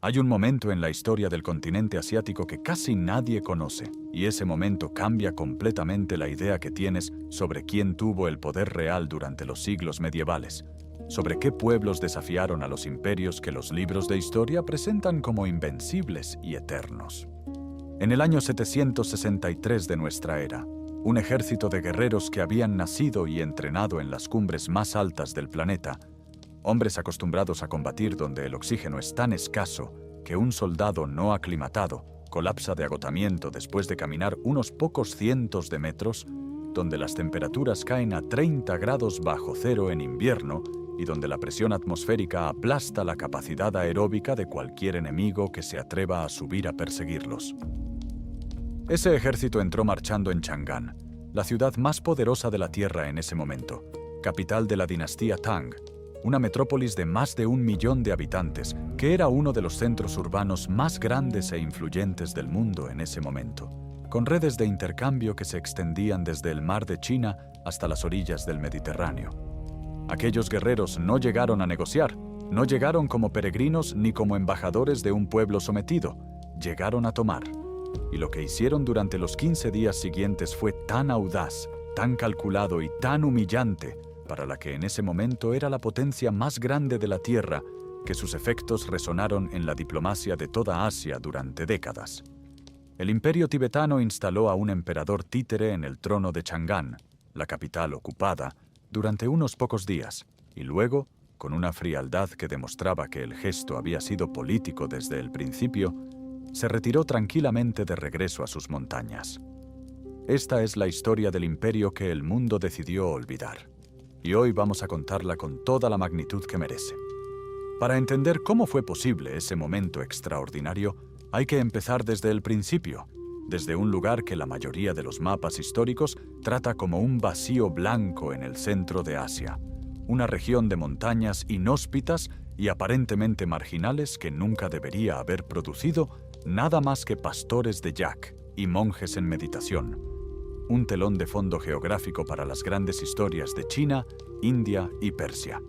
Hay un momento en la historia del continente asiático que casi nadie conoce, y ese momento cambia completamente la idea que tienes sobre quién tuvo el poder real durante los siglos medievales, sobre qué pueblos desafiaron a los imperios que los libros de historia presentan como invencibles y eternos. En el año 763 de nuestra era, un ejército de guerreros que habían nacido y entrenado en las cumbres más altas del planeta, hombres acostumbrados a combatir donde el oxígeno es tan escaso que un soldado no aclimatado colapsa de agotamiento después de caminar unos pocos cientos de metros, donde las temperaturas caen a 30 grados bajo cero en invierno y donde la presión atmosférica aplasta la capacidad aeróbica de cualquier enemigo que se atreva a subir a perseguirlos. Ese ejército entró marchando en Chang'an, la ciudad más poderosa de la Tierra en ese momento, capital de la dinastía Tang, una metrópolis de más de 1 millón de habitantes, que era uno de los centros urbanos más grandes e influyentes del mundo en ese momento, con redes de intercambio que se extendían desde el mar de China hasta las orillas del Mediterráneo. Aquellos guerreros no llegaron a negociar, no llegaron como peregrinos ni como embajadores de un pueblo sometido, llegaron a tomar. Y lo que hicieron durante los 15 días siguientes fue tan audaz, tan calculado y tan humillante para la que en ese momento era la potencia más grande de la Tierra, que sus efectos resonaron en la diplomacia de toda Asia durante décadas. El imperio tibetano instaló a un emperador títere en el trono de Chang'an, la capital ocupada, durante unos pocos días, y luego, con una frialdad que demostraba que el gesto había sido político desde el principio, se retiró tranquilamente de regreso a sus montañas. Esta es la historia del imperio que el mundo decidió olvidar. Y hoy vamos a contarla con toda la magnitud que merece. Para entender cómo fue posible ese momento extraordinario, hay que empezar desde el principio, desde un lugar que la mayoría de los mapas históricos trata como un vacío blanco en el centro de Asia, una región de montañas inhóspitas y aparentemente marginales que nunca debería haber producido nada más que pastores de yak y monjes en meditación. Un telón de fondo geográfico para las grandes historias de China, India y Persia.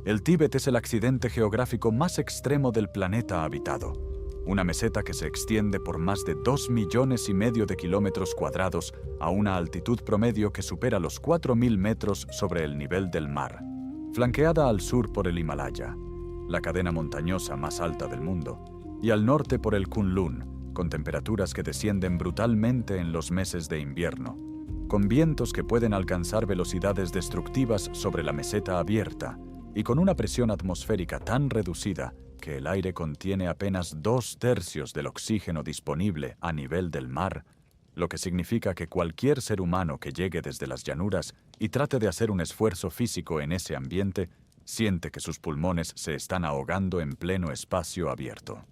El Tíbet es el accidente geográfico más extremo del planeta habitado, una meseta que se extiende por más de 2,5 millones de kilómetros cuadrados a una altitud promedio que supera los 4.000 metros sobre el nivel del mar, flanqueada al sur por el Himalaya, la cadena montañosa más alta del mundo, y al norte por el Kunlun, con temperaturas que descienden brutalmente en los meses de invierno, con vientos que pueden alcanzar velocidades destructivas sobre la meseta abierta y con una presión atmosférica tan reducida que el aire contiene apenas 2/3 del oxígeno disponible a nivel del mar, lo que significa que cualquier ser humano que llegue desde las llanuras y trate de hacer un esfuerzo físico en ese ambiente, siente que sus pulmones se están ahogando en pleno espacio abierto.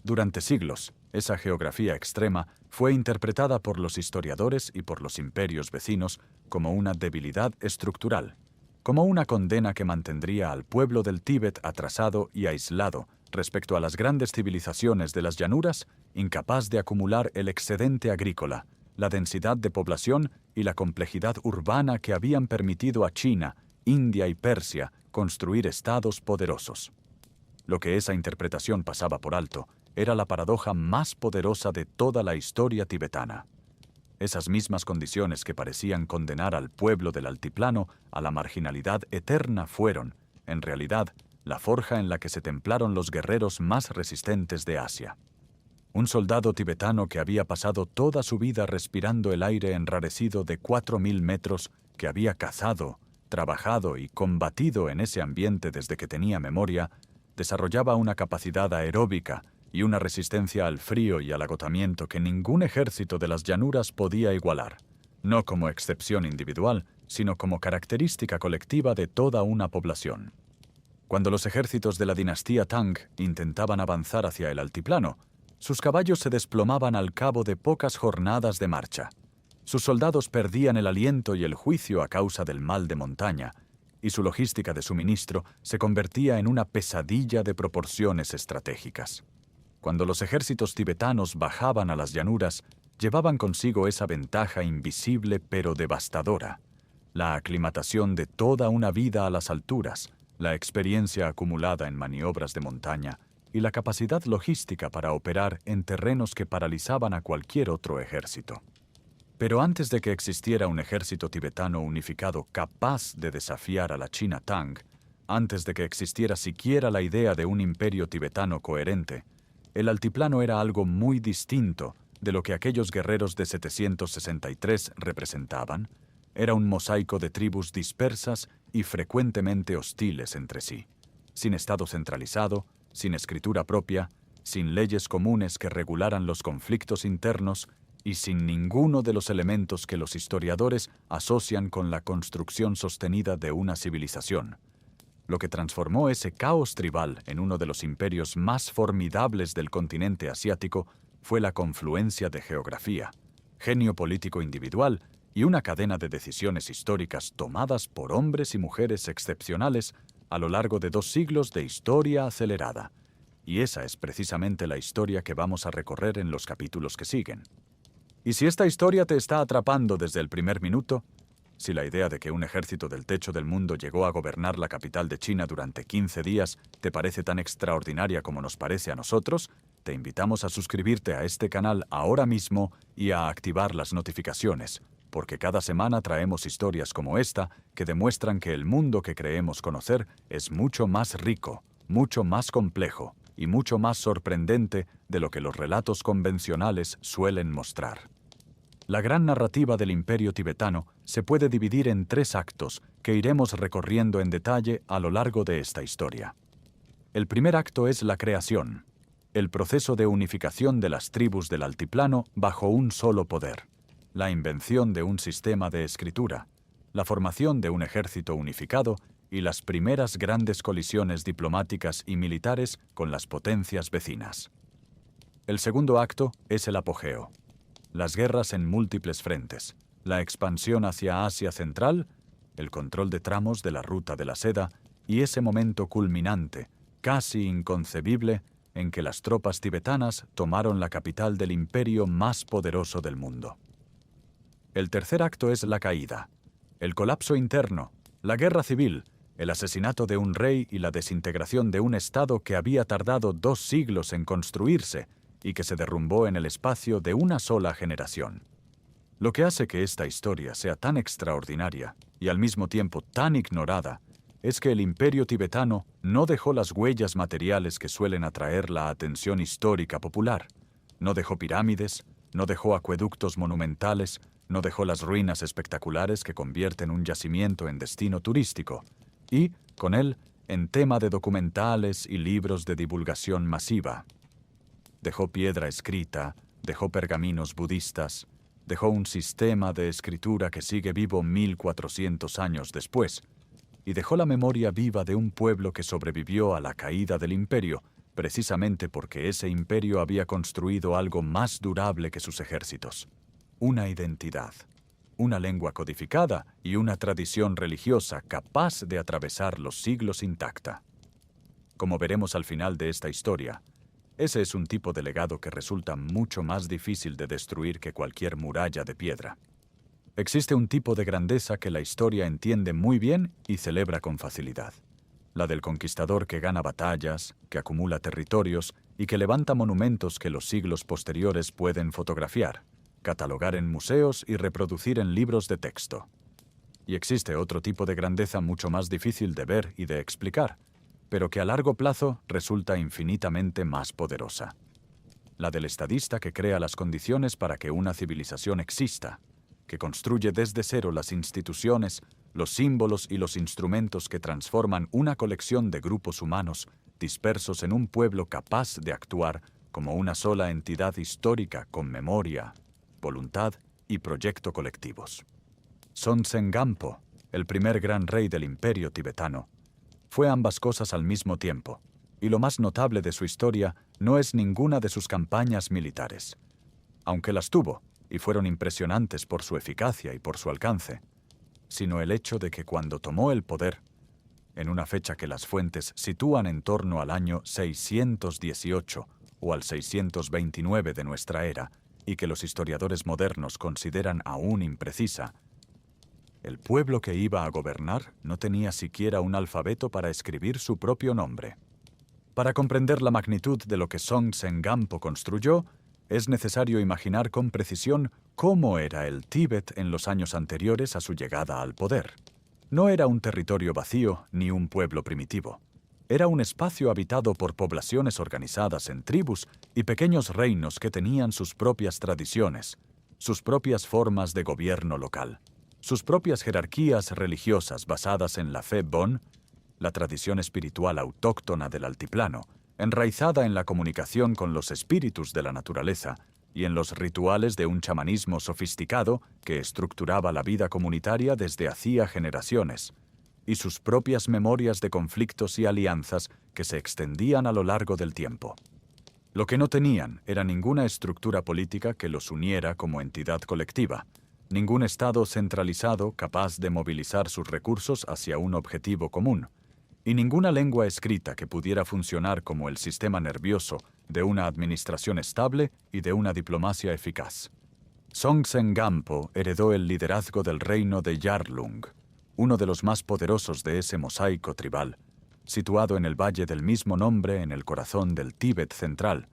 Durante siglos, esa geografía extrema fue interpretada por los historiadores y por los imperios vecinos como una debilidad estructural, como una condena que mantendría al pueblo del Tíbet atrasado y aislado respecto a las grandes civilizaciones de las llanuras, incapaz de acumular el excedente agrícola, la densidad de población y la complejidad urbana que habían permitido a China, India y Persia construir estados poderosos. Lo que esa interpretación pasaba por alto era la paradoja más poderosa de toda la historia tibetana. Esas mismas condiciones que parecían condenar al pueblo del altiplano a la marginalidad eterna fueron, en realidad, la forja en la que se templaron los guerreros más resistentes de Asia. Un soldado tibetano que había pasado toda su vida respirando el aire enrarecido de 4.000 metros, que había cazado, trabajado y combatido en ese ambiente desde que tenía memoria, desarrollaba una capacidad aeróbica y una resistencia al frío y al agotamiento que ningún ejército de las llanuras podía igualar, no como excepción individual, sino como característica colectiva de toda una población. Cuando los ejércitos de la dinastía Tang intentaban avanzar hacia el altiplano, sus caballos se desplomaban al cabo de pocas jornadas de marcha. Sus soldados perdían el aliento y el juicio a causa del mal de montaña, y su logística de suministro se convertía en una pesadilla de proporciones estratégicas. Cuando los ejércitos tibetanos bajaban a las llanuras, llevaban consigo esa ventaja invisible pero devastadora: la aclimatación de toda una vida a las alturas, la experiencia acumulada en maniobras de montaña y la capacidad logística para operar en terrenos que paralizaban a cualquier otro ejército. Pero antes de que existiera un ejército tibetano unificado capaz de desafiar a la China Tang, antes de que existiera siquiera la idea de un imperio tibetano coherente, el altiplano era algo muy distinto de lo que aquellos guerreros de 763 representaban. Era un mosaico de tribus dispersas y frecuentemente hostiles entre sí, sin estado centralizado, sin escritura propia, sin leyes comunes que regularan los conflictos internos y sin ninguno de los elementos que los historiadores asocian con la construcción sostenida de una civilización. Lo que transformó ese caos tribal en uno de los imperios más formidables del continente asiático fue la confluencia de geografía, genio político individual y una cadena de decisiones históricas tomadas por hombres y mujeres excepcionales a lo largo de 2 siglos de historia acelerada. Y esa es precisamente la historia que vamos a recorrer en los capítulos que siguen. Y si esta historia te está atrapando desde el primer minuto, si la idea de que un ejército del techo del mundo llegó a gobernar la capital de China durante 15 días te parece tan extraordinaria como nos parece a nosotros, te invitamos a suscribirte a este canal ahora mismo y a activar las notificaciones, porque cada semana traemos historias como esta que demuestran que el mundo que creemos conocer es mucho más rico, mucho más complejo y mucho más sorprendente de lo que los relatos convencionales suelen mostrar. La gran narrativa del imperio tibetano se puede dividir en 3 actos que iremos recorriendo en detalle a lo largo de esta historia. El primer acto es la creación, el proceso de unificación de las tribus del altiplano bajo un solo poder, la invención de un sistema de escritura, la formación de un ejército unificado y las primeras grandes colisiones diplomáticas y militares con las potencias vecinas. El segundo acto es el apogeo. Las guerras en múltiples frentes, la expansión hacia Asia Central, el control de tramos de la ruta de la seda y ese momento culminante, casi inconcebible, en que las tropas tibetanas tomaron la capital del imperio más poderoso del mundo. El tercer acto es la caída, el colapso interno, la guerra civil, el asesinato de un rey y la desintegración de un estado que había tardado 2 siglos en construirse y que se derrumbó en el espacio de una sola generación. Lo que hace que esta historia sea tan extraordinaria y al mismo tiempo tan ignorada es que el imperio tibetano no dejó las huellas materiales que suelen atraer la atención histórica popular. No dejó pirámides, no dejó acueductos monumentales, no dejó las ruinas espectaculares que convierten un yacimiento en destino turístico, y, con él, en tema de documentales y libros de divulgación masiva. Dejó piedra escrita, dejó pergaminos budistas, dejó un sistema de escritura que sigue vivo 1400 años después, y dejó la memoria viva de un pueblo que sobrevivió a la caída del imperio, precisamente porque ese imperio había construido algo más durable que sus ejércitos: una identidad, una lengua codificada y una tradición religiosa capaz de atravesar los siglos intacta. Como veremos al final de esta historia, ese es un tipo de legado que resulta mucho más difícil de destruir que cualquier muralla de piedra. Existe un tipo de grandeza que la historia entiende muy bien y celebra con facilidad: la del conquistador que gana batallas, que acumula territorios y que levanta monumentos que los siglos posteriores pueden fotografiar, catalogar en museos y reproducir en libros de texto. Y existe otro tipo de grandeza mucho más difícil de ver y de explicar, pero que a largo plazo resulta infinitamente más poderosa: la del estadista que crea las condiciones para que una civilización exista, que construye desde cero las instituciones, los símbolos y los instrumentos que transforman una colección de grupos humanos dispersos en un pueblo capaz de actuar como una sola entidad histórica con memoria, voluntad y proyecto colectivos. Sonsen Gampo, el primer gran rey del imperio tibetano, fue ambas cosas al mismo tiempo, y lo más notable de su historia no es ninguna de sus campañas militares, aunque las tuvo y fueron impresionantes por su eficacia y por su alcance, sino el hecho de que cuando tomó el poder, en una fecha que las fuentes sitúan en torno al año 618 o al 629 de nuestra era, y que los historiadores modernos consideran aún imprecisa, el pueblo que iba a gobernar no tenía siquiera un alfabeto para escribir su propio nombre. Para comprender la magnitud de lo que Songtsen Gampo construyó, es necesario imaginar con precisión cómo era el Tíbet en los años anteriores a su llegada al poder. No era un territorio vacío ni un pueblo primitivo. Era un espacio habitado por poblaciones organizadas en tribus y pequeños reinos que tenían sus propias tradiciones, sus propias formas de gobierno local, sus propias jerarquías religiosas basadas en la fe Bon, la tradición espiritual autóctona del altiplano, enraizada en la comunicación con los espíritus de la naturaleza y en los rituales de un chamanismo sofisticado que estructuraba la vida comunitaria desde hacía generaciones, y sus propias memorias de conflictos y alianzas que se extendían a lo largo del tiempo. Lo que no tenían era ninguna estructura política que los uniera como entidad colectiva, ningún estado centralizado capaz de movilizar sus recursos hacia un objetivo común, y ninguna lengua escrita que pudiera funcionar como el sistema nervioso de una administración estable y de una diplomacia eficaz. Songtsen Gampo heredó el liderazgo del reino de Yarlung, uno de los más poderosos de ese mosaico tribal, situado en el valle del mismo nombre en el corazón del Tíbet central,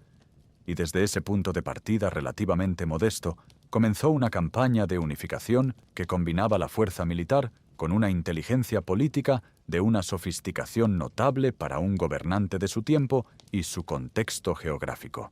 y desde ese punto de partida relativamente modesto, comenzó una campaña de unificación que combinaba la fuerza militar con una inteligencia política de una sofisticación notable para un gobernante de su tiempo y su contexto geográfico.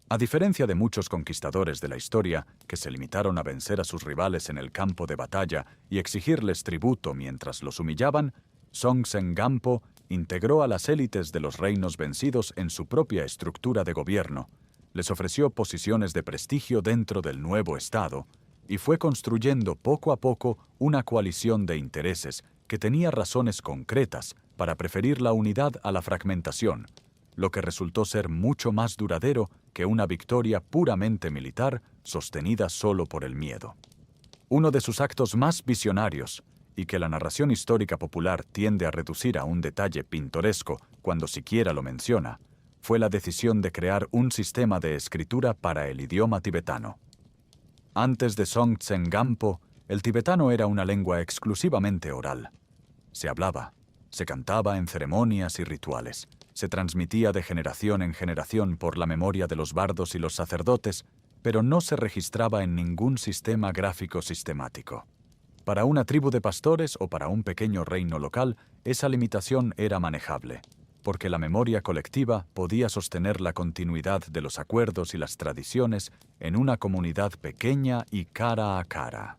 A diferencia de muchos conquistadores de la historia que se limitaron a vencer a sus rivales en el campo de batalla y exigirles tributo mientras los humillaban, Songtsen Gampo integró a las élites de los reinos vencidos en su propia estructura de gobierno, les ofreció posiciones de prestigio dentro del nuevo Estado y fue construyendo poco a poco una coalición de intereses que tenía razones concretas para preferir la unidad a la fragmentación, lo que resultó ser mucho más duradero que una victoria puramente militar sostenida solo por el miedo. Uno de sus actos más visionarios, y que la narración histórica popular tiende a reducir a un detalle pintoresco cuando siquiera lo menciona, fue la decisión de crear un sistema de escritura para el idioma tibetano. Antes de Songtsen Gampo, el tibetano era una lengua exclusivamente oral. Se hablaba, se cantaba en ceremonias y rituales, se transmitía de generación en generación por la memoria de los bardos y los sacerdotes, pero no se registraba en ningún sistema gráfico sistemático. Para una tribu de pastores o para un pequeño reino local, esa limitación era manejable, porque la memoria colectiva podía sostener la continuidad de los acuerdos y las tradiciones en una comunidad pequeña y cara a cara.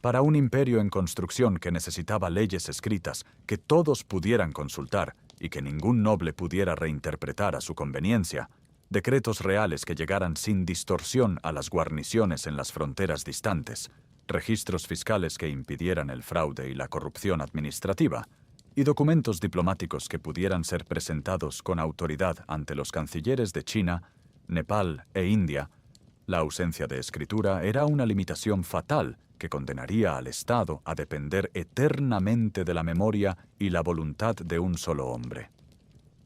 Para un imperio en construcción que necesitaba leyes escritas que todos pudieran consultar y que ningún noble pudiera reinterpretar a su conveniencia, decretos reales que llegaran sin distorsión a las guarniciones en las fronteras distantes, registros fiscales que impidieran el fraude y la corrupción administrativa, y documentos diplomáticos que pudieran ser presentados con autoridad ante los cancilleres de China, Nepal e India, la ausencia de escritura era una limitación fatal que condenaría al Estado a depender eternamente de la memoria y la voluntad de un solo hombre.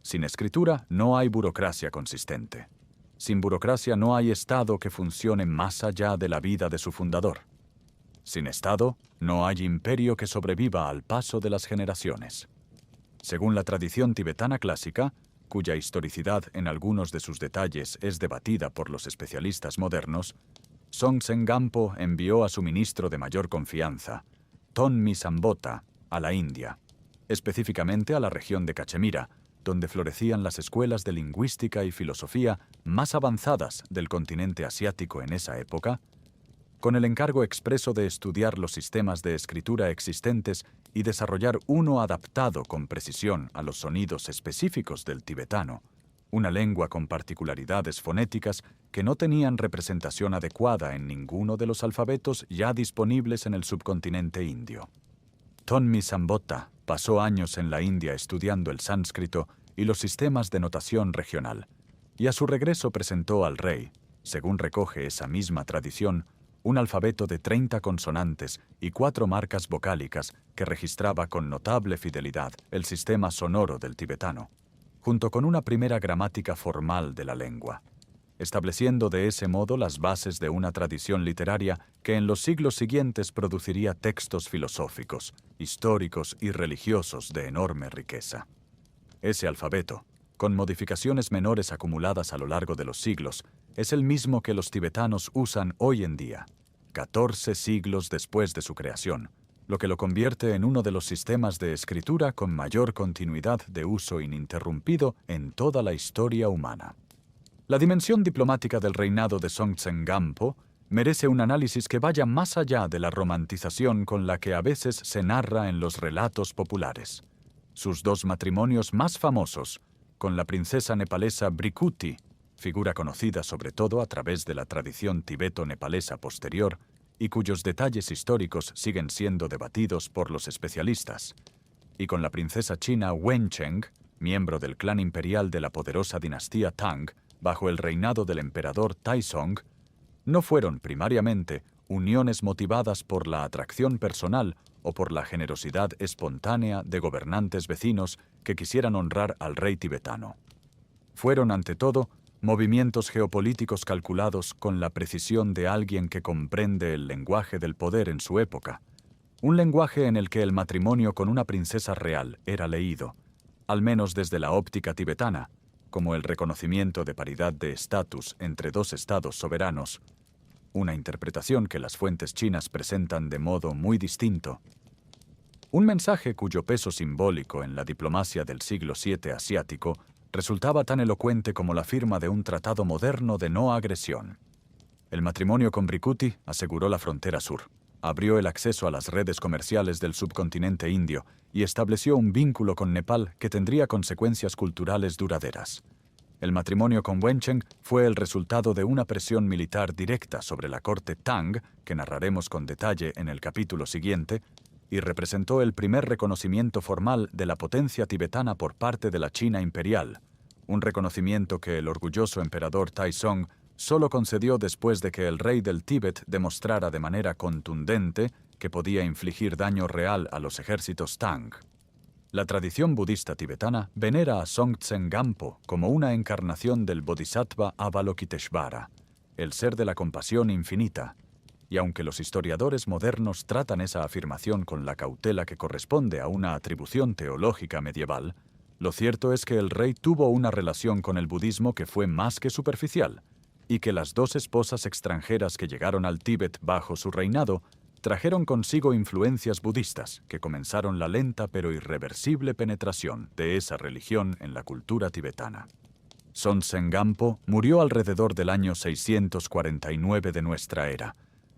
Sin escritura no hay burocracia consistente. Sin burocracia no hay Estado que funcione más allá de la vida de su fundador. Sin Estado, no hay imperio que sobreviva al paso de las generaciones. Según la tradición tibetana clásica, cuya historicidad en algunos de sus detalles es debatida por los especialistas modernos, Songtsen Gampo envió a su ministro de mayor confianza, Tonmi Sambota, a la India, específicamente a la región de Cachemira, donde florecían las escuelas de lingüística y filosofía más avanzadas del continente asiático en esa época, con el encargo expreso de estudiar los sistemas de escritura existentes y desarrollar uno adaptado con precisión a los sonidos específicos del tibetano, una lengua con particularidades fonéticas que no tenían representación adecuada en ninguno de los alfabetos ya disponibles en el subcontinente indio. Tonmi Sambota pasó años en la India estudiando el sánscrito y los sistemas de notación regional, y a su regreso presentó al rey, según recoge esa misma tradición, un alfabeto de 30 consonantes y 4 marcas vocálicas que registraba con notable fidelidad el sistema sonoro del tibetano, junto con una primera gramática formal de la lengua, estableciendo de ese modo las bases de una tradición literaria que en los siglos siguientes produciría textos filosóficos, históricos y religiosos de enorme riqueza. Ese alfabeto, con modificaciones menores acumuladas a lo largo de los siglos, es el mismo que los tibetanos usan hoy en día, 14 siglos después de su creación, lo que lo convierte en uno de los sistemas de escritura con mayor continuidad de uso ininterrumpido en toda la historia humana. La dimensión diplomática del reinado de Songtsen Gampo merece un análisis que vaya más allá de la romantización con la que a veces se narra en los relatos populares. Sus dos matrimonios más famosos, con la princesa nepalesa Brikuti, figura conocida sobre todo a través de la tradición tibeto-nepalesa posterior y cuyos detalles históricos siguen siendo debatidos por los especialistas, y con la princesa china Wencheng, miembro del clan imperial de la poderosa dinastía Tang, bajo el reinado del emperador Taizong, no fueron primariamente uniones motivadas por la atracción personal o por la generosidad espontánea de gobernantes vecinos que quisieran honrar al rey tibetano. Fueron, ante todo, movimientos geopolíticos calculados con la precisión de alguien que comprende el lenguaje del poder en su época, un lenguaje en el que el matrimonio con una princesa real era leído, al menos desde la óptica tibetana, como el reconocimiento de paridad de estatus entre dos estados soberanos, una interpretación que las fuentes chinas presentan de modo muy distinto. Un mensaje cuyo peso simbólico en la diplomacia del siglo VII asiático resultaba tan elocuente como la firma de un tratado moderno de no agresión. El matrimonio con Brikuti aseguró la frontera sur, abrió el acceso a las redes comerciales del subcontinente indio y estableció un vínculo con Nepal que tendría consecuencias culturales duraderas. El matrimonio con Wencheng fue el resultado de una presión militar directa sobre la corte Tang, que narraremos con detalle en el capítulo siguiente, y representó el primer reconocimiento formal de la potencia tibetana por parte de la China imperial, un reconocimiento que el orgulloso emperador Taizong solo concedió después de que el rey del Tíbet demostrara de manera contundente que podía infligir daño real a los ejércitos Tang. La tradición budista tibetana venera a Songtsen Gampo como una encarnación del Bodhisattva Avalokiteshvara, el ser de la compasión infinita, y aunque los historiadores modernos tratan esa afirmación con la cautela que corresponde a una atribución teológica medieval, lo cierto es que el rey tuvo una relación con el budismo que fue más que superficial, y que las dos esposas extranjeras que llegaron al Tíbet bajo su reinado trajeron consigo influencias budistas que comenzaron la lenta pero irreversible penetración de esa religión en la cultura tibetana. Songtsen Gampo murió alrededor del año 649 de nuestra era,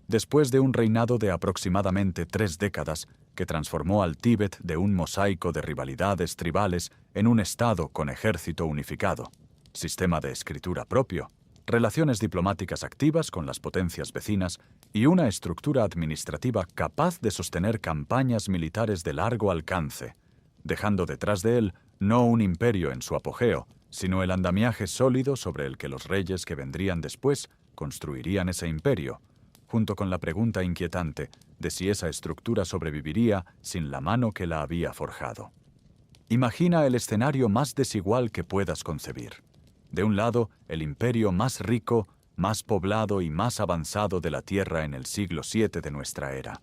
después de un reinado de aproximadamente 3 décadas que transformó al Tíbet de un mosaico de rivalidades tribales en un estado con ejército unificado, sistema de escritura propio, relaciones diplomáticas activas con las potencias vecinas y una estructura administrativa capaz de sostener campañas militares de largo alcance, dejando detrás de él no un imperio en su apogeo, sino el andamiaje sólido sobre el que los reyes que vendrían después construirían ese imperio, junto con la pregunta inquietante de si esa estructura sobreviviría sin la mano que la había forjado. Imagina el escenario más desigual que puedas concebir. De un lado, el imperio más rico, más poblado y más avanzado de la Tierra en el siglo VII de nuestra era.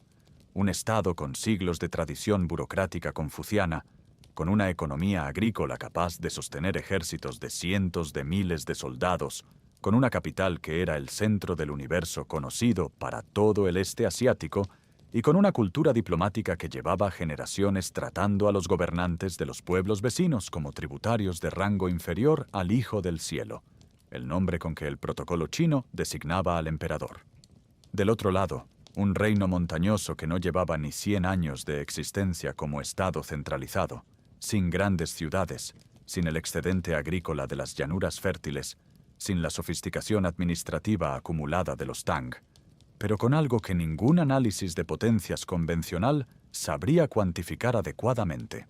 Un estado con siglos de tradición burocrática confuciana, con una economía agrícola capaz de sostener ejércitos de cientos de miles de soldados, con una capital que era el centro del universo conocido para todo el este asiático y con una cultura diplomática que llevaba generaciones tratando a los gobernantes de los pueblos vecinos como tributarios de rango inferior al Hijo del Cielo, el nombre con que el protocolo chino designaba al emperador. Del otro lado, un reino montañoso que no llevaba ni 100 años de existencia como estado centralizado, sin grandes ciudades, sin el excedente agrícola de las llanuras fértiles, sin la sofisticación administrativa acumulada de los Tang, pero con algo que ningún análisis de potencias convencional sabría cuantificar adecuadamente: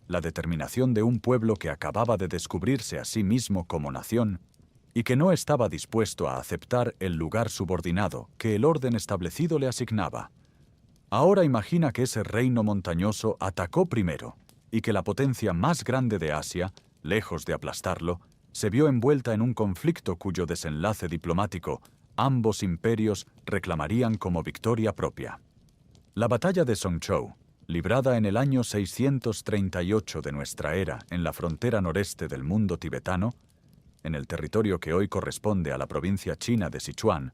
la determinación de un pueblo que acababa de descubrirse a sí mismo como nación y que no estaba dispuesto a aceptar el lugar subordinado que el orden establecido le asignaba. Ahora imagina que ese reino montañoso atacó primero y que la potencia más grande de Asia, lejos de aplastarlo, se vio envuelta en un conflicto cuyo desenlace diplomático ambos imperios reclamarían como victoria propia. La batalla de Songzhou, librada en el año 638 de nuestra era en la frontera noreste del mundo tibetano, en el territorio que hoy corresponde a la provincia china de Sichuan,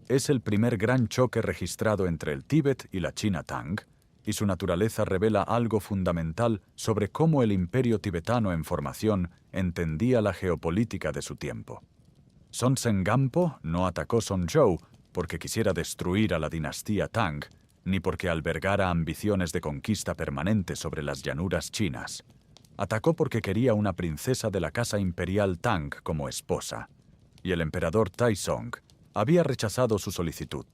es el primer gran choque registrado entre el Tíbet y la China Tang, y su naturaleza revela algo fundamental sobre cómo el imperio tibetano en formación entendía la geopolítica de su tiempo. Songtsen Gampo no atacó Songzhou porque quisiera destruir a la dinastía Tang, ni porque albergara ambiciones de conquista permanente sobre las llanuras chinas. Atacó porque quería una princesa de la casa imperial Tang como esposa, y el emperador Taizong había rechazado su solicitud,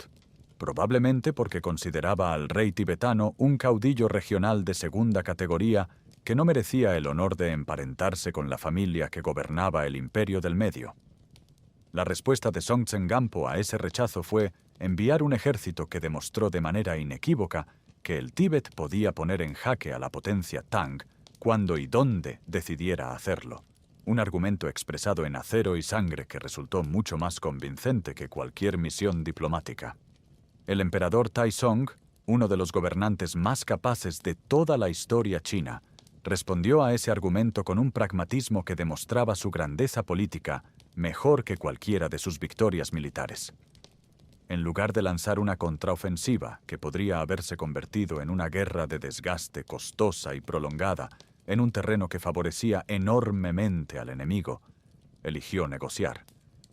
probablemente porque consideraba al rey tibetano un caudillo regional de segunda categoría que no merecía el honor de emparentarse con la familia que gobernaba el imperio del medio. La respuesta de Songtsen Gampo a ese rechazo fue enviar un ejército que demostró de manera inequívoca que el Tíbet podía poner en jaque a la potencia Tang cuando y dónde decidiera hacerlo. Un argumento expresado en acero y sangre que resultó mucho más convincente que cualquier misión diplomática. El emperador Taizong, uno de los gobernantes más capaces de toda la historia china, respondió a ese argumento con un pragmatismo que demostraba su grandeza política mejor que cualquiera de sus victorias militares. En lugar de lanzar una contraofensiva que podría haberse convertido en una guerra de desgaste costosa y prolongada en un terreno que favorecía enormemente al enemigo, eligió negociar.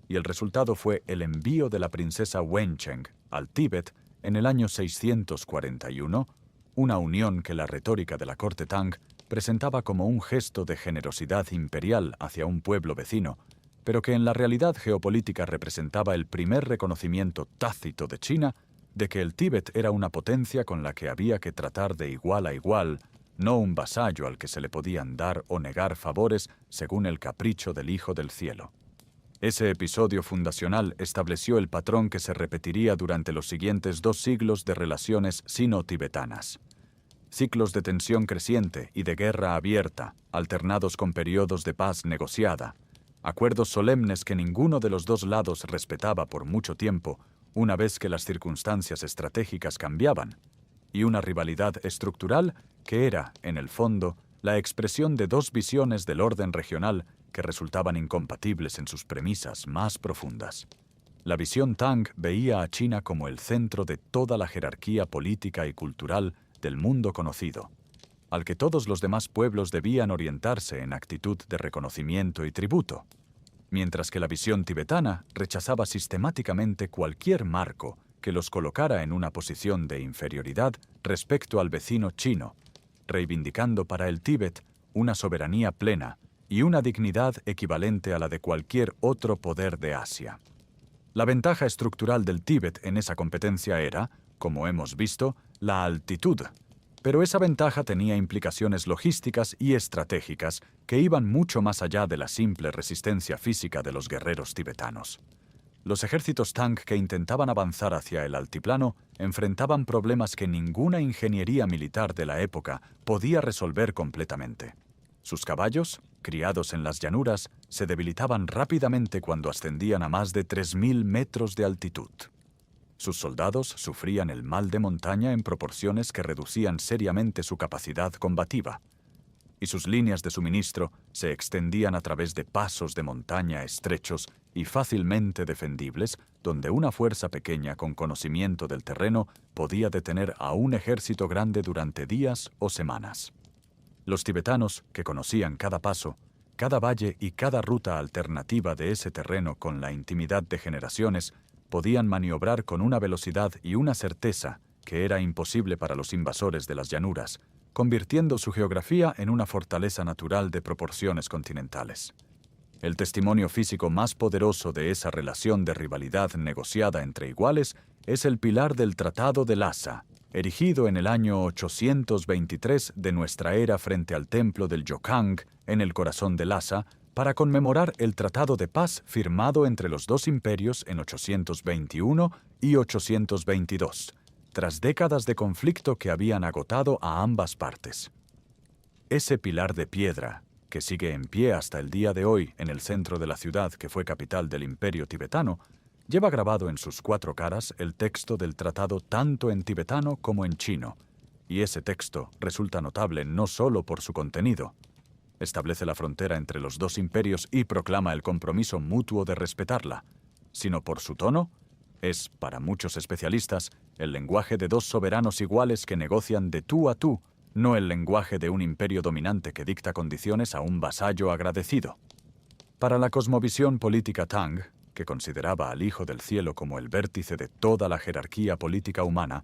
Y el resultado fue el envío de la princesa Wencheng al Tíbet en el año 641, una unión que la retórica de la corte Tang presentaba como un gesto de generosidad imperial hacia un pueblo vecino, pero que en la realidad geopolítica representaba el primer reconocimiento tácito de China de que el Tíbet era una potencia con la que había que tratar de igual a igual, no un vasallo al que se le podían dar o negar favores según el capricho del Hijo del Cielo. Ese episodio fundacional estableció el patrón que se repetiría durante los siguientes 2 siglos de relaciones sino-tibetanas. Ciclos de tensión creciente y de guerra abierta, alternados con periodos de paz negociada, acuerdos solemnes que ninguno de los dos lados respetaba por mucho tiempo, una vez que las circunstancias estratégicas cambiaban, y una rivalidad estructural que era, en el fondo, la expresión de 2 visiones del orden regional que resultaban incompatibles en sus premisas más profundas. La visión Tang veía a China como el centro de toda la jerarquía política y cultural del mundo conocido, al que todos los demás pueblos debían orientarse en actitud de reconocimiento y tributo, mientras que la visión tibetana rechazaba sistemáticamente cualquier marco que los colocara en una posición de inferioridad respecto al vecino chino, reivindicando para el Tíbet una soberanía plena y una dignidad equivalente a la de cualquier otro poder de Asia. La ventaja estructural del Tíbet en esa competencia era, como hemos visto, la altitud, pero esa ventaja tenía implicaciones logísticas y estratégicas que iban mucho más allá de la simple resistencia física de los guerreros tibetanos. Los ejércitos Tang que intentaban avanzar hacia el altiplano enfrentaban problemas que ninguna ingeniería militar de la época podía resolver completamente. Sus caballos, criados en las llanuras, se debilitaban rápidamente cuando ascendían a más de 3.000 metros de altitud. Sus soldados sufrían el mal de montaña en proporciones que reducían seriamente su capacidad combativa, y sus líneas de suministro se extendían a través de pasos de montaña estrechos y fácilmente defendibles, donde una fuerza pequeña con conocimiento del terreno podía detener a un ejército grande durante días o semanas. Los tibetanos, que conocían cada paso, cada valle y cada ruta alternativa de ese terreno con la intimidad de generaciones, podían maniobrar con una velocidad y una certeza que era imposible para los invasores de las llanuras, convirtiendo su geografía en una fortaleza natural de proporciones continentales. El testimonio físico más poderoso de esa relación de rivalidad negociada entre iguales es el pilar del Tratado de Lhasa, erigido en el año 823 de nuestra era frente al templo del Jokhang en el corazón de Lhasa, para conmemorar el Tratado de Paz firmado entre los 2 imperios en 821 y 822, tras décadas de conflicto que habían agotado a ambas partes. Ese pilar de piedra, que sigue en pie hasta el día de hoy en el centro de la ciudad que fue capital del imperio tibetano, lleva grabado en sus 4 caras el texto del tratado tanto en tibetano como en chino, y ese texto resulta notable no solo por su contenido. Establece la frontera entre los dos imperios y proclama el compromiso mutuo de respetarla, sino por su tono. Es, para muchos especialistas, el lenguaje de dos soberanos iguales que negocian de tú a tú, no el lenguaje de un imperio dominante que dicta condiciones a un vasallo agradecido. Para la cosmovisión política Tang, que consideraba al Hijo del Cielo como el vértice de toda la jerarquía política humana,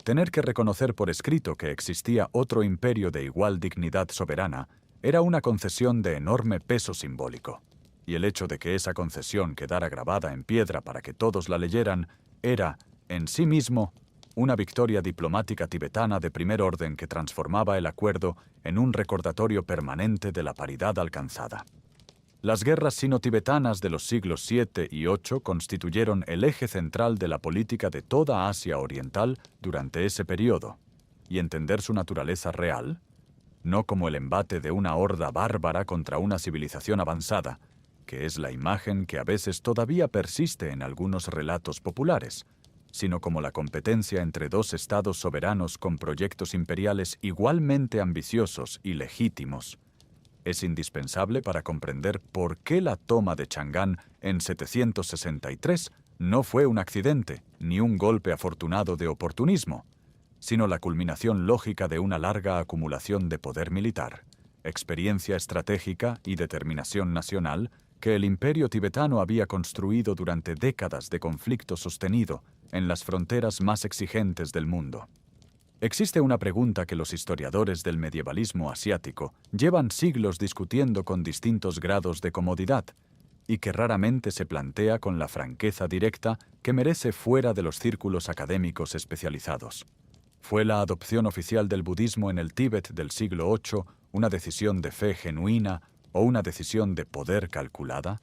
tener que reconocer por escrito que existía otro imperio de igual dignidad soberana era una concesión de enorme peso simbólico, y el hecho de que esa concesión quedara grabada en piedra para que todos la leyeran era, en sí mismo, una victoria diplomática tibetana de primer orden que transformaba el acuerdo en un recordatorio permanente de la paridad alcanzada. Las guerras sino-tibetanas de los siglos VII y VIII constituyeron el eje central de la política de toda Asia Oriental durante ese periodo, y entender su naturaleza real, no como el embate de una horda bárbara contra una civilización avanzada, que es la imagen que a veces todavía persiste en algunos relatos populares, sino como la competencia entre dos estados soberanos con proyectos imperiales igualmente ambiciosos y legítimos. Es indispensable para comprender por qué la toma de Chang'an en 763 no fue un accidente ni un golpe afortunado de oportunismo, sino la culminación lógica de una larga acumulación de poder militar, experiencia estratégica y determinación nacional que el imperio tibetano había construido durante décadas de conflicto sostenido en las fronteras más exigentes del mundo. Existe una pregunta que los historiadores del medievalismo asiático llevan siglos discutiendo con distintos grados de comodidad y que raramente se plantea con la franqueza directa que merece fuera de los círculos académicos especializados. ¿Fue la adopción oficial del budismo en el Tíbet del siglo VIII una decisión de fe genuina o una decisión de poder calculada?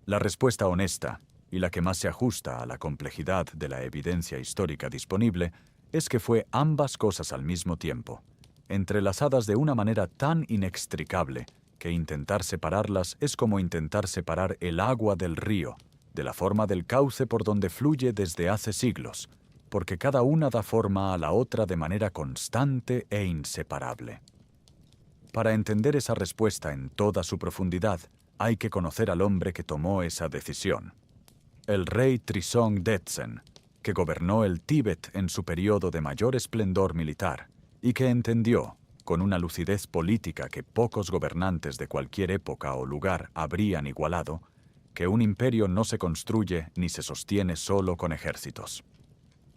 La respuesta honesta, y la que más se ajusta a la complejidad de la evidencia histórica disponible, es que fue ambas cosas al mismo tiempo, entrelazadas de una manera tan inextricable que intentar separarlas es como intentar separar el agua del río, de la forma del cauce por donde fluye desde hace siglos, porque cada una da forma a la otra de manera constante e inseparable. Para entender esa respuesta en toda su profundidad, hay que conocer al hombre que tomó esa decisión. El rey Trisong Detsen, que gobernó el Tíbet en su periodo de mayor esplendor militar y que entendió, con una lucidez política que pocos gobernantes de cualquier época o lugar habrían igualado, que un imperio no se construye ni se sostiene solo con ejércitos.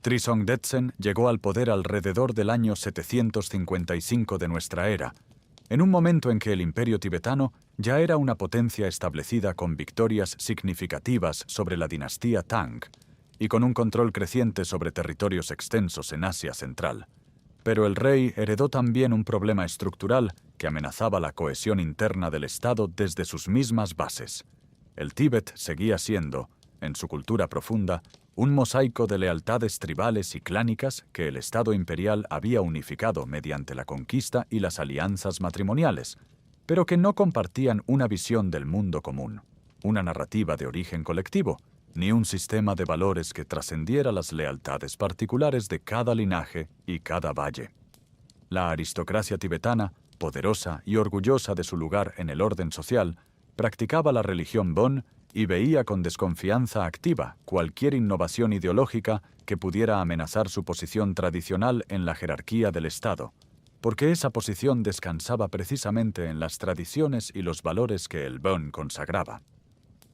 Trisong Detsen llegó al poder alrededor del año 755 de nuestra era, en un momento en que el imperio tibetano ya era una potencia establecida con victorias significativas sobre la dinastía Tang y con un control creciente sobre territorios extensos en Asia Central. Pero el rey heredó también un problema estructural que amenazaba la cohesión interna del Estado desde sus mismas bases. El Tíbet seguía siendo, en su cultura profunda, un mosaico de lealtades tribales y clánicas que el Estado imperial había unificado mediante la conquista y las alianzas matrimoniales, pero que no compartían una visión del mundo común, una narrativa de origen colectivo, ni un sistema de valores que trascendiera las lealtades particulares de cada linaje y cada valle. La aristocracia tibetana, poderosa y orgullosa de su lugar en el orden social, practicaba la religión Bon y veía con desconfianza activa cualquier innovación ideológica que pudiera amenazar su posición tradicional en la jerarquía del Estado, porque esa posición descansaba precisamente en las tradiciones y los valores que el Bon consagraba.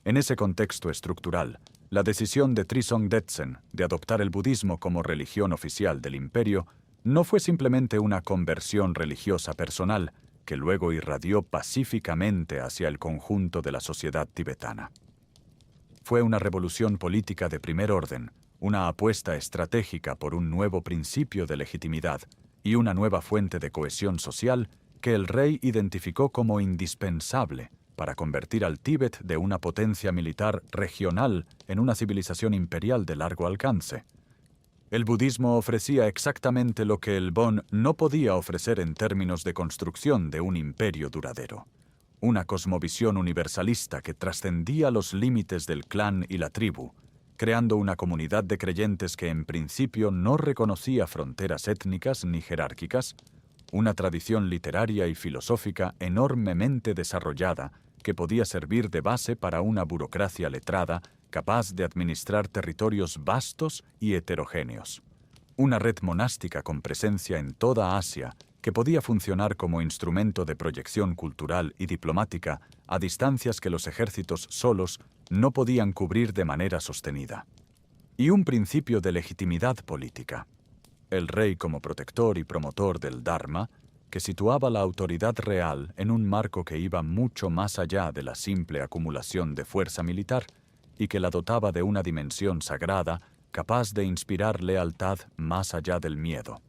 En ese contexto estructural, la decisión de Trisong Detsen de adoptar el budismo como religión oficial del imperio no fue simplemente una conversión religiosa personal que luego irradió pacíficamente hacia el conjunto de la sociedad tibetana. Fue una revolución política de primer orden, una apuesta estratégica por un nuevo principio de legitimidad y una nueva fuente de cohesión social que el rey identificó como indispensable para convertir al Tíbet de una potencia militar regional en una civilización imperial de largo alcance. El budismo ofrecía exactamente lo que el Bon no podía ofrecer en términos de construcción de un imperio duradero. Una cosmovisión universalista que trascendía los límites del clan y la tribu, creando una comunidad de creyentes que en principio no reconocía fronteras étnicas ni jerárquicas, una tradición literaria y filosófica enormemente desarrollada que podía servir de base para una burocracia letrada capaz de administrar territorios vastos y heterogéneos. Una red monástica con presencia en toda Asia que podía funcionar como instrumento de proyección cultural y diplomática a distancias que los ejércitos solos no podían cubrir de manera sostenida. Y un principio de legitimidad política. El rey como protector y promotor del Dharma, que situaba la autoridad real en un marco que iba mucho más allá de la simple acumulación de fuerza militar y que la dotaba de una dimensión sagrada capaz de inspirar lealtad más allá del miedo.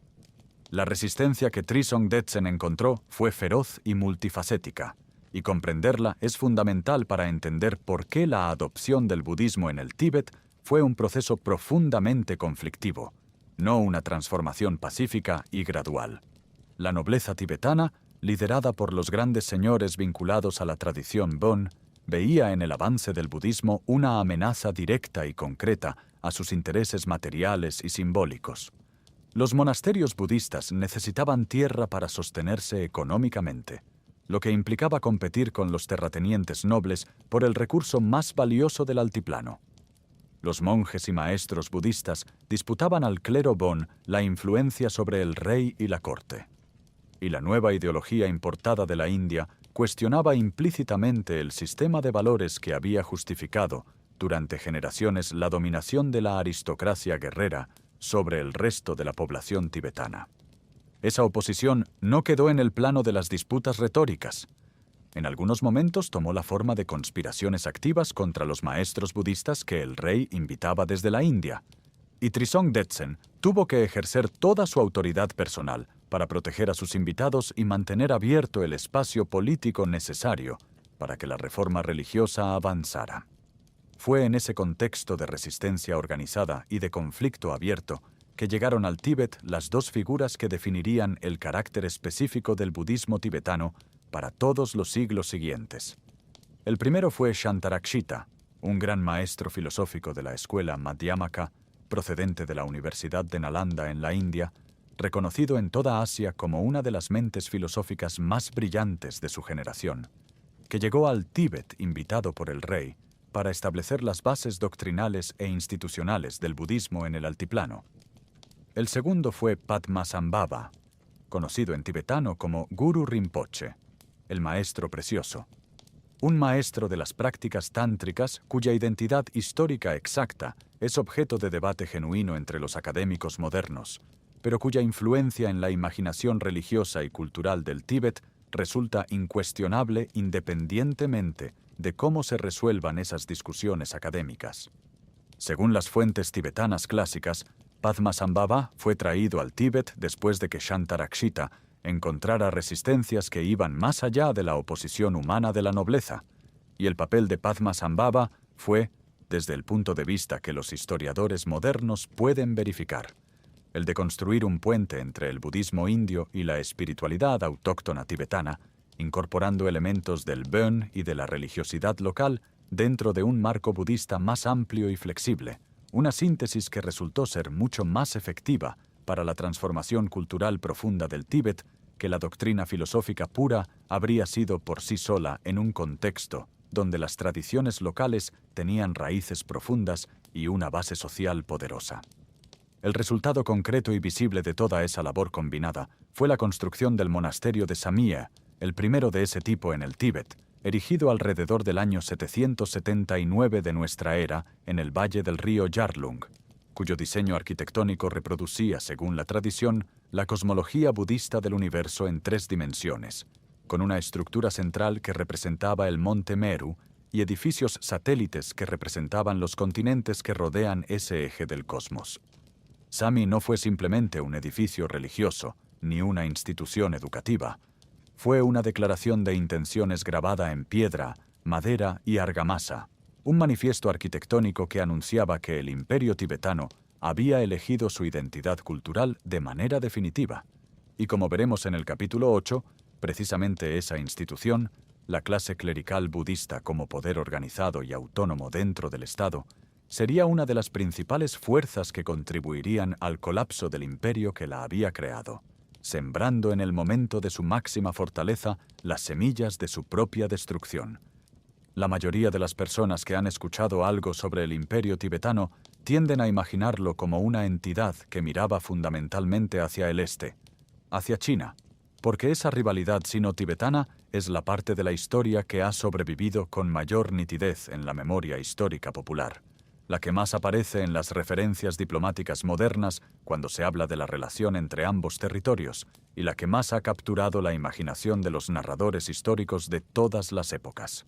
La resistencia que Trisong Detsen encontró fue feroz y multifacética, y comprenderla es fundamental para entender por qué la adopción del budismo en el Tíbet fue un proceso profundamente conflictivo, no una transformación pacífica y gradual. La nobleza tibetana, liderada por los grandes señores vinculados a la tradición Bon, veía en el avance del budismo una amenaza directa y concreta a sus intereses materiales y simbólicos. Los monasterios budistas necesitaban tierra para sostenerse económicamente, lo que implicaba competir con los terratenientes nobles por el recurso más valioso del altiplano. Los monjes y maestros budistas disputaban al clero Bon la influencia sobre el rey y la corte. Y la nueva ideología importada de la India cuestionaba implícitamente el sistema de valores que había justificado durante generaciones la dominación de la aristocracia guerrera sobre el resto de la población tibetana. Esa oposición no quedó en el plano de las disputas retóricas. En algunos momentos tomó la forma de conspiraciones activas contra los maestros budistas que el rey invitaba desde la India, y Trisong Detsen tuvo que ejercer toda su autoridad personal para proteger a sus invitados y mantener abierto el espacio político necesario para que la reforma religiosa avanzara. Fue en ese contexto de resistencia organizada y de conflicto abierto que llegaron al Tíbet las dos figuras que definirían el carácter específico del budismo tibetano para todos los siglos siguientes. El primero fue Shantarakshita, un gran maestro filosófico de la escuela Madhyamaka, procedente de la Universidad de Nalanda en la India, reconocido en toda Asia como una de las mentes filosóficas más brillantes de su generación, que llegó al Tíbet invitado por el rey para establecer las bases doctrinales e institucionales del budismo en el altiplano. El segundo fue Padmasambhava, conocido en tibetano como Guru Rinpoche, el maestro precioso, un maestro de las prácticas tántricas cuya identidad histórica exacta es objeto de debate genuino entre los académicos modernos, pero cuya influencia en la imaginación religiosa y cultural del Tíbet resulta incuestionable independientemente de cómo se resuelvan esas discusiones académicas. Según las fuentes tibetanas clásicas, Padmasambhava fue traído al Tíbet después de que Shantarakshita encontrara resistencias que iban más allá de la oposición humana de la nobleza, y el papel de Padmasambhava fue, desde el punto de vista que los historiadores modernos pueden verificar, el de construir un puente entre el budismo indio y la espiritualidad autóctona tibetana, incorporando elementos del Bön y de la religiosidad local dentro de un marco budista más amplio y flexible, una síntesis que resultó ser mucho más efectiva para la transformación cultural profunda del Tíbet que la doctrina filosófica pura habría sido por sí sola en un contexto donde las tradiciones locales tenían raíces profundas y una base social poderosa. El resultado concreto y visible de toda esa labor combinada fue la construcción del monasterio de Samye, el primero de ese tipo en el Tíbet, erigido alrededor del año 779 de nuestra era en el valle del río Yarlung, cuyo diseño arquitectónico reproducía, según la tradición, la cosmología budista del universo en 3 dimensiones, con una estructura central que representaba el monte Meru y edificios satélites que representaban los continentes que rodean ese eje del cosmos. Sami no fue simplemente un edificio religioso, ni una institución educativa. Fue una declaración de intenciones grabada en piedra, madera y argamasa, un manifiesto arquitectónico que anunciaba que el imperio tibetano había elegido su identidad cultural de manera definitiva. Y como veremos en el capítulo 8, precisamente esa institución, la clase clerical budista como poder organizado y autónomo dentro del Estado, sería una de las principales fuerzas que contribuirían al colapso del imperio que la había creado, sembrando en el momento de su máxima fortaleza las semillas de su propia destrucción. La mayoría de las personas que han escuchado algo sobre el imperio tibetano tienden a imaginarlo como una entidad que miraba fundamentalmente hacia el este, hacia China, porque esa rivalidad sino-tibetana es la parte de la historia que ha sobrevivido con mayor nitidez en la memoria histórica popular, la que más aparece en las referencias diplomáticas modernas cuando se habla de la relación entre ambos territorios, y la que más ha capturado la imaginación de los narradores históricos de todas las épocas.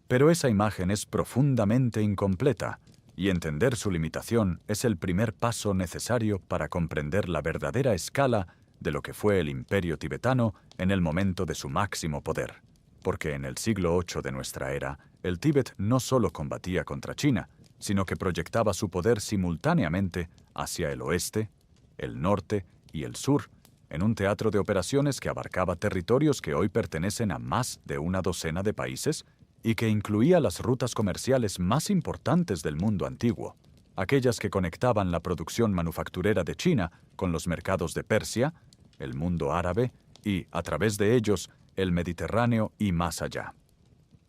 Pero esa imagen es profundamente incompleta, y entender su limitación es el primer paso necesario para comprender la verdadera escala de lo que fue el imperio tibetano en el momento de su máximo poder. Porque en el siglo VIII de nuestra era, el Tíbet no solo combatía contra China, sino que proyectaba su poder simultáneamente hacia el oeste, el norte y el sur, en un teatro de operaciones que abarcaba territorios que hoy pertenecen a más de una docena de países y que incluía las rutas comerciales más importantes del mundo antiguo, aquellas que conectaban la producción manufacturera de China con los mercados de Persia, el mundo árabe y, a través de ellos, el Mediterráneo y más allá.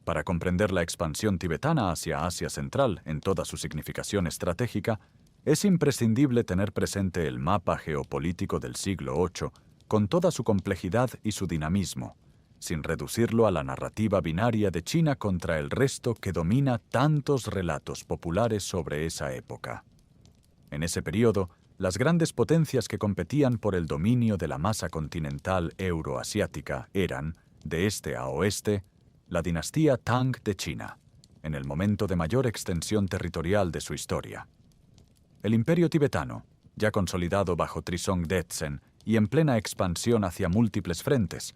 Para comprender la expansión tibetana hacia Asia Central en toda su significación estratégica, es imprescindible tener presente el mapa geopolítico del siglo VIII con toda su complejidad y su dinamismo, sin reducirlo a la narrativa binaria de China contra el resto que domina tantos relatos populares sobre esa época. En ese periodo, las grandes potencias que competían por el dominio de la masa continental euroasiática eran, de este a oeste, la dinastía Tang de China, en el momento de mayor extensión territorial de su historia. El imperio tibetano, ya consolidado bajo Trisong Detsen y en plena expansión hacia múltiples frentes,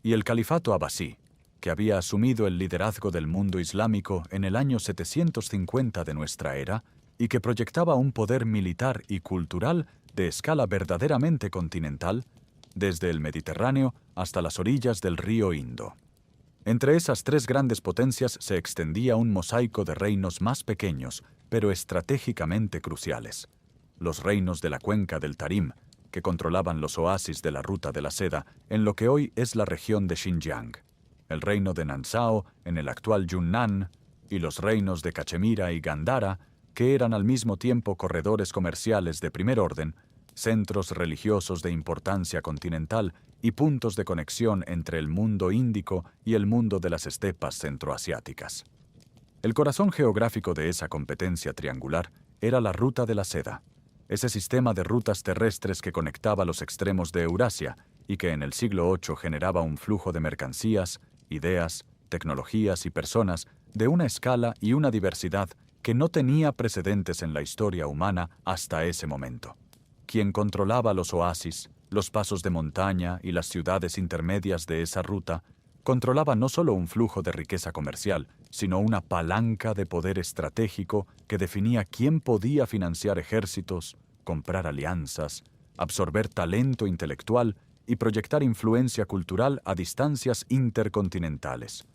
y el califato abasí, que había asumido el liderazgo del mundo islámico en el año 750 de nuestra era y que proyectaba un poder militar y cultural de escala verdaderamente continental, desde el Mediterráneo hasta las orillas del río Indo. Entre esas tres grandes potencias se extendía un mosaico de reinos más pequeños, pero estratégicamente cruciales. Los reinos de la cuenca del Tarim, que controlaban los oasis de la Ruta de la Seda en lo que hoy es la región de Xinjiang, el reino de Nansao en el actual Yunnan, y los reinos de Cachemira y Gandhara, que eran al mismo tiempo corredores comerciales de primer orden, centros religiosos de importancia continental y puntos de conexión entre el mundo índico y el mundo de las estepas centroasiáticas. El corazón geográfico de esa competencia triangular era la Ruta de la Seda, ese sistema de rutas terrestres que conectaba los extremos de Eurasia y que en el siglo VIII generaba un flujo de mercancías, ideas, tecnologías y personas de una escala y una diversidad que no tenía precedentes en la historia humana hasta ese momento. Quien controlaba los oasis, los pasos de montaña y las ciudades intermedias de esa ruta, controlaba no solo un flujo de riqueza comercial, sino una palanca de poder estratégico que definía quién podía financiar ejércitos, comprar alianzas, absorber talento intelectual y proyectar influencia cultural a distancias intercontinentales.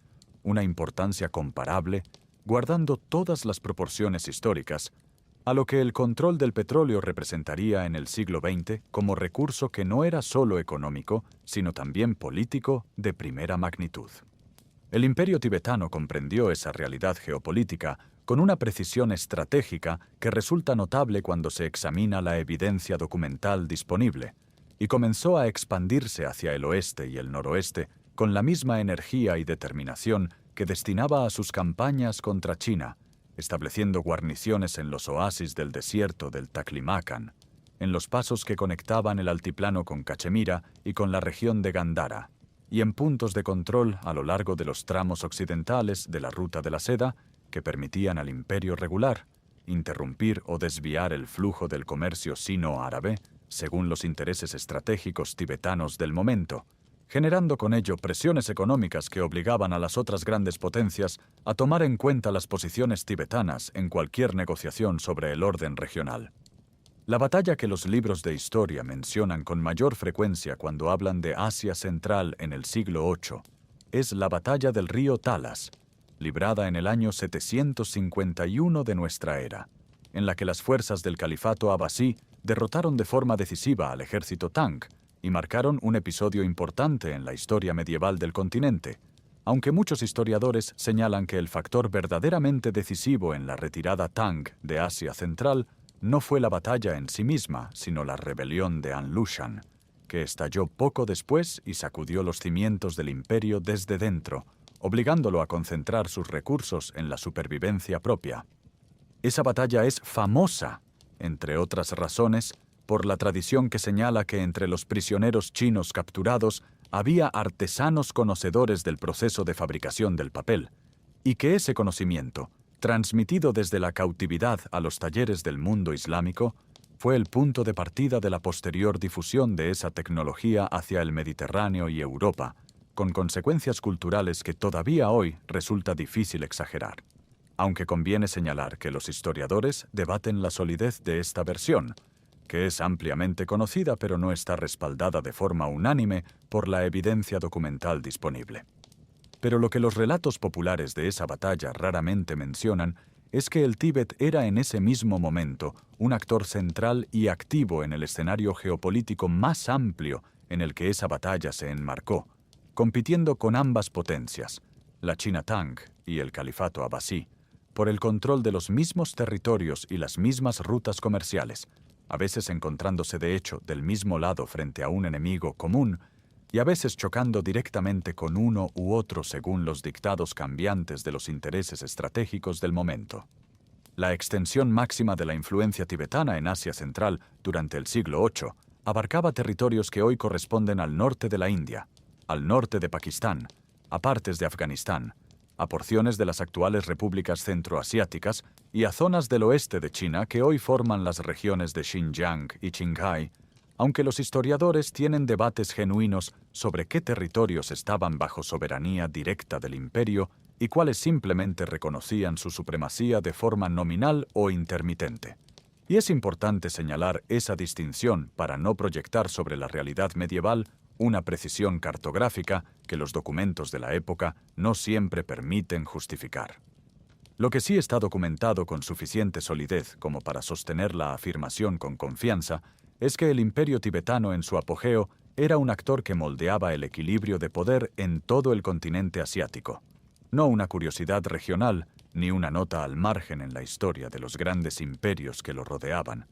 Una importancia comparable, guardando todas las proporciones históricas, a lo que el control del petróleo representaría en el siglo XX como recurso que no era solo económico, sino también político de primera magnitud. El imperio tibetano comprendió esa realidad geopolítica con una precisión estratégica que resulta notable cuando se examina la evidencia documental disponible, y comenzó a expandirse hacia el oeste y el noroeste con la misma energía y determinación que destinaba a sus campañas contra China, estableciendo guarniciones en los oasis del desierto del Taklamakan, en los pasos que conectaban el altiplano con Cachemira y con la región de Gandhara, y en puntos de control a lo largo de los tramos occidentales de la Ruta de la Seda que permitían al imperio regular interrumpir o desviar el flujo del comercio sino-árabe según los intereses estratégicos tibetanos del momento, generando con ello presiones económicas que obligaban a las otras grandes potencias a tomar en cuenta las posiciones tibetanas en cualquier negociación sobre el orden regional. La batalla que los libros de historia mencionan con mayor frecuencia cuando hablan de Asia Central en el siglo VIII es la batalla del río Talas, librada en el año 751 de nuestra era, en la que las fuerzas del califato abasí derrotaron de forma decisiva al ejército Tang y marcaron un episodio importante en la historia medieval del continente, aunque muchos historiadores señalan que el factor verdaderamente decisivo en la retirada Tang de Asia Central no fue la batalla en sí misma, sino la rebelión de An Lushan, que estalló poco después y sacudió los cimientos del imperio desde dentro, obligándolo a concentrar sus recursos en la supervivencia propia. Esa batalla es famosa, entre otras razones, por la tradición que señala que entre los prisioneros chinos capturados había artesanos conocedores del proceso de fabricación del papel, y que ese conocimiento, transmitido desde la cautividad a los talleres del mundo islámico, fue el punto de partida de la posterior difusión de esa tecnología hacia el Mediterráneo y Europa, con consecuencias culturales que todavía hoy resulta difícil exagerar. Aunque conviene señalar que los historiadores debaten la solidez de esta versión, que es ampliamente conocida pero no está respaldada de forma unánime por la evidencia documental disponible. Pero lo que los relatos populares de esa batalla raramente mencionan es que el Tíbet era en ese mismo momento un actor central y activo en el escenario geopolítico más amplio en el que esa batalla se enmarcó, compitiendo con ambas potencias, la China Tang y el Califato Abasí, por el control de los mismos territorios y las mismas rutas comerciales, a veces encontrándose de hecho del mismo lado frente a un enemigo común y a veces chocando directamente con uno u otro según los dictados cambiantes de los intereses estratégicos del momento. La extensión máxima de la influencia tibetana en Asia Central durante el siglo VIII abarcaba territorios que hoy corresponden al norte de la India, al norte de Pakistán, a partes de Afganistán, a porciones de las actuales repúblicas centroasiáticas y a zonas del oeste de China que hoy forman las regiones de Xinjiang y Qinghai, aunque los historiadores tienen debates genuinos sobre qué territorios estaban bajo soberanía directa del imperio y cuáles simplemente reconocían su supremacía de forma nominal o intermitente. Y es importante señalar esa distinción para no proyectar sobre la realidad medieval una precisión cartográfica que los documentos de la época no siempre permiten justificar. Lo que sí está documentado con suficiente solidez como para sostener la afirmación con confianza es que el imperio tibetano en su apogeo era un actor que moldeaba el equilibrio de poder en todo el continente asiático, no una curiosidad regional ni una nota al margen en la historia de los grandes imperios que lo rodeaban,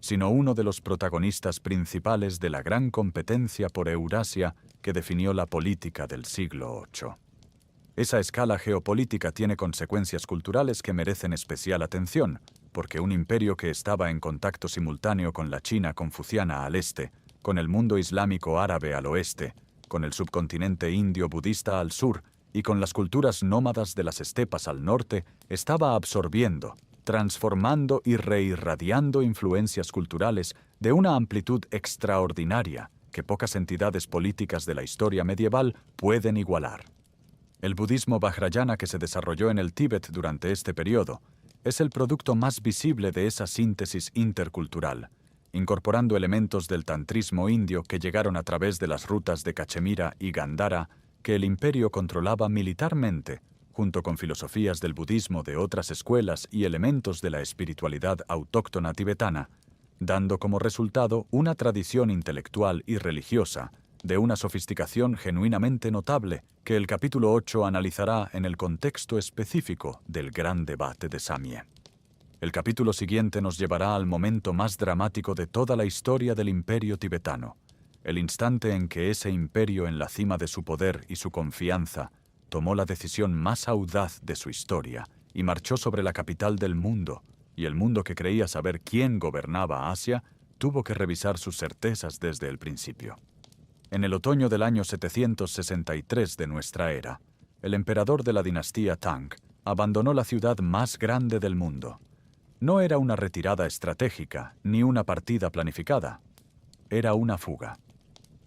sino uno de los protagonistas principales de la gran competencia por Eurasia que definió la política del siglo VIII. Esa escala geopolítica tiene consecuencias culturales que merecen especial atención, porque un imperio que estaba en contacto simultáneo con la China confuciana al este, con el mundo islámico árabe al oeste, con el subcontinente indio budista al sur y con las culturas nómadas de las estepas al norte, estaba absorbiendo, transformando y reirradiando influencias culturales de una amplitud extraordinaria que pocas entidades políticas de la historia medieval pueden igualar. El budismo vajrayana que se desarrolló en el Tíbet durante este periodo es el producto más visible de esa síntesis intercultural, incorporando elementos del tantrismo indio que llegaron a través de las rutas de Cachemira y Gandhara que el imperio controlaba militarmente, junto con filosofías del budismo de otras escuelas y elementos de la espiritualidad autóctona tibetana, dando como resultado una tradición intelectual y religiosa de una sofisticación genuinamente notable que el capítulo 8 analizará en el contexto específico del gran debate de Samye. El capítulo siguiente nos llevará al momento más dramático de toda la historia del imperio tibetano, el instante en que ese imperio en la cima de su poder y su confianza tomó la decisión más audaz de su historia y marchó sobre la capital del mundo, y el mundo que creía saber quién gobernaba Asia tuvo que revisar sus certezas desde el principio. En el otoño del año 763 de nuestra era, el emperador de la dinastía Tang abandonó la ciudad más grande del mundo. No era una retirada estratégica ni una partida planificada. Era una fuga.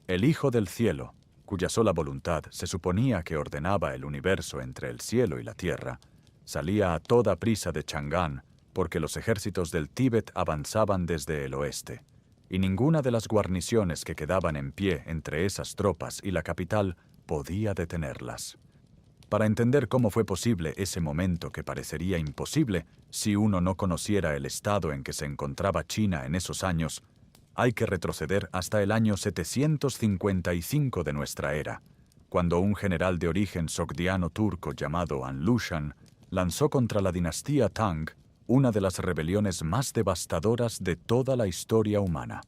El Hijo del Cielo, cuya sola voluntad se suponía que ordenaba el universo entre el cielo y la tierra, salía a toda prisa de Chang'an porque los ejércitos del Tíbet avanzaban desde el oeste, y ninguna de las guarniciones que quedaban en pie entre esas tropas y la capital podía detenerlas. Para entender cómo fue posible ese momento que parecería imposible si uno no conociera el estado en que se encontraba China en esos años, hay que retroceder hasta el año 755 de nuestra era, cuando un general de origen sogdiano turco llamado An Lushan lanzó contra la dinastía Tang una de las rebeliones más devastadoras de toda la historia humana.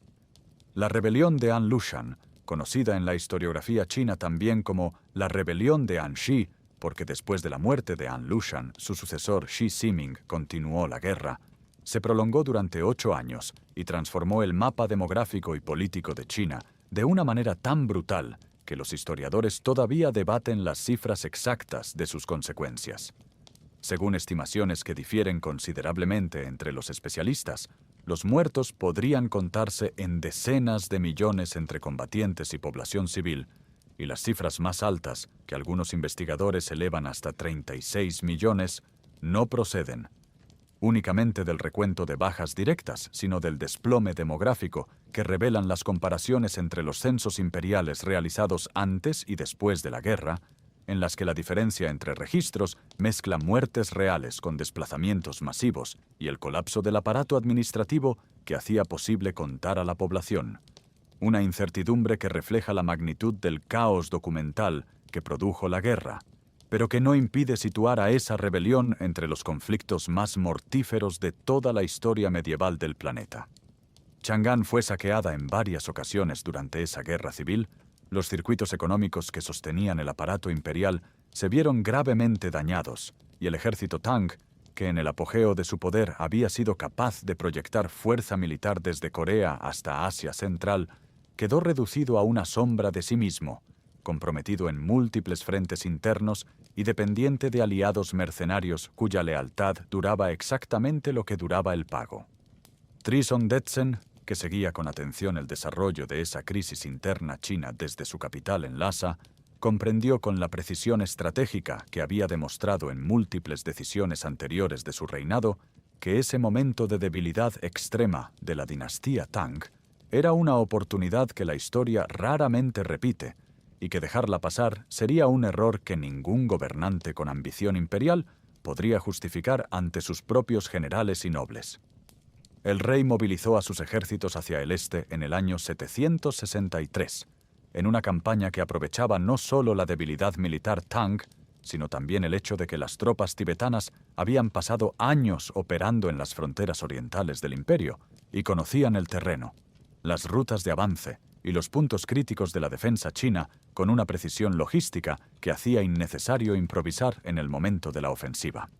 La rebelión de An Lushan, conocida en la historiografía china también como la rebelión de An Shi, porque después de la muerte de An Lushan, su sucesor Shi Siming continuó la guerra, se prolongó durante 8 años y transformó el mapa demográfico y político de China de una manera tan brutal que los historiadores todavía debaten las cifras exactas de sus consecuencias. Según estimaciones que difieren considerablemente entre los especialistas, los muertos podrían contarse en decenas de millones entre combatientes y población civil, y las cifras más altas, que algunos investigadores elevan hasta 36 millones, no proceden únicamente del recuento de bajas directas, sino del desplome demográfico que revelan las comparaciones entre los censos imperiales realizados antes y después de la guerra, en las que la diferencia entre registros mezcla muertes reales con desplazamientos masivos y el colapso del aparato administrativo que hacía posible contar a la población. Una incertidumbre que refleja la magnitud del caos documental que produjo la guerra, pero que no impide situar a esa rebelión entre los conflictos más mortíferos de toda la historia medieval del planeta. Chang'an fue saqueada en varias ocasiones durante esa guerra civil. Los circuitos económicos que sostenían el aparato imperial se vieron gravemente dañados, y el ejército Tang, que en el apogeo de su poder había sido capaz de proyectar fuerza militar desde Corea hasta Asia Central, quedó reducido a una sombra de sí mismo, comprometido en múltiples frentes internos y dependiente de aliados mercenarios cuya lealtad duraba exactamente lo que duraba el pago. Trison Detsen, que seguía con atención el desarrollo de esa crisis interna china desde su capital en Lhasa, comprendió con la precisión estratégica que había demostrado en múltiples decisiones anteriores de su reinado que ese momento de debilidad extrema de la dinastía Tang era una oportunidad que la historia raramente repite, y que dejarla pasar sería un error que ningún gobernante con ambición imperial podría justificar ante sus propios generales y nobles. El rey movilizó a sus ejércitos hacia el este en el año 763, en una campaña que aprovechaba no solo la debilidad militar Tang, sino también el hecho de que las tropas tibetanas habían pasado años operando en las fronteras orientales del imperio y conocían el terreno, las rutas de avance y los puntos críticos de la defensa china con una precisión logística que hacía innecesario improvisar en el momento de la ofensiva.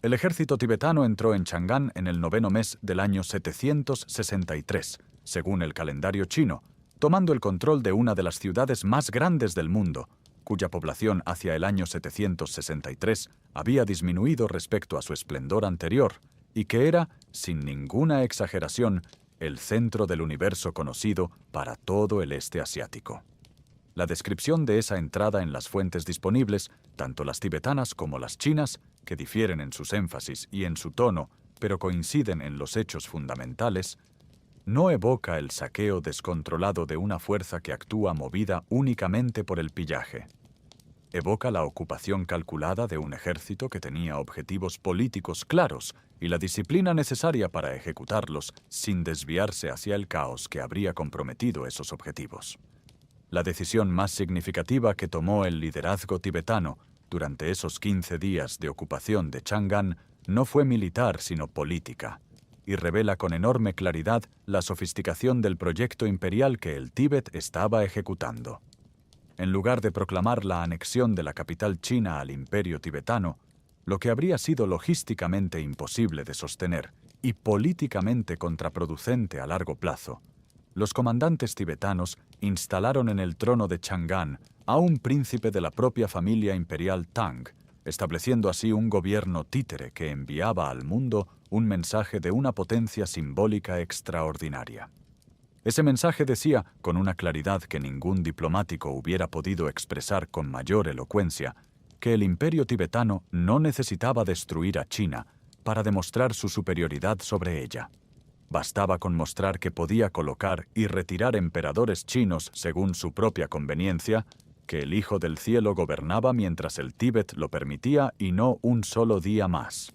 El ejército tibetano entró en Chang'an en el 9º mes del año 763, según el calendario chino, tomando el control de una de las ciudades más grandes del mundo, cuya población hacia el año 763 había disminuido respecto a su esplendor anterior, y que era, sin ninguna exageración, el centro del universo conocido para todo el este asiático. La descripción de esa entrada en las fuentes disponibles, tanto las tibetanas como las chinas, que difieren en sus énfasis y en su tono, pero coinciden en los hechos fundamentales, no evoca el saqueo descontrolado de una fuerza que actúa movida únicamente por el pillaje. Evoca la ocupación calculada de un ejército que tenía objetivos políticos claros y la disciplina necesaria para ejecutarlos sin desviarse hacia el caos que habría comprometido esos objetivos. La decisión más significativa que tomó el liderazgo tibetano durante esos 15 días de ocupación de Chang'an no fue militar sino política, y revela con enorme claridad la sofisticación del proyecto imperial que el Tíbet estaba ejecutando. En lugar de proclamar la anexión de la capital china al imperio tibetano, lo que habría sido logísticamente imposible de sostener y políticamente contraproducente a largo plazo, los comandantes tibetanos instalaron en el trono de Chang'an a un príncipe de la propia familia imperial Tang, estableciendo así un gobierno títere que enviaba al mundo un mensaje de una potencia simbólica extraordinaria. Ese mensaje decía, con una claridad que ningún diplomático hubiera podido expresar con mayor elocuencia, que el imperio tibetano no necesitaba destruir a China para demostrar su superioridad sobre ella. Bastaba con mostrar que podía colocar y retirar emperadores chinos según su propia conveniencia, que el Hijo del Cielo gobernaba mientras el Tíbet lo permitía y no un solo día más.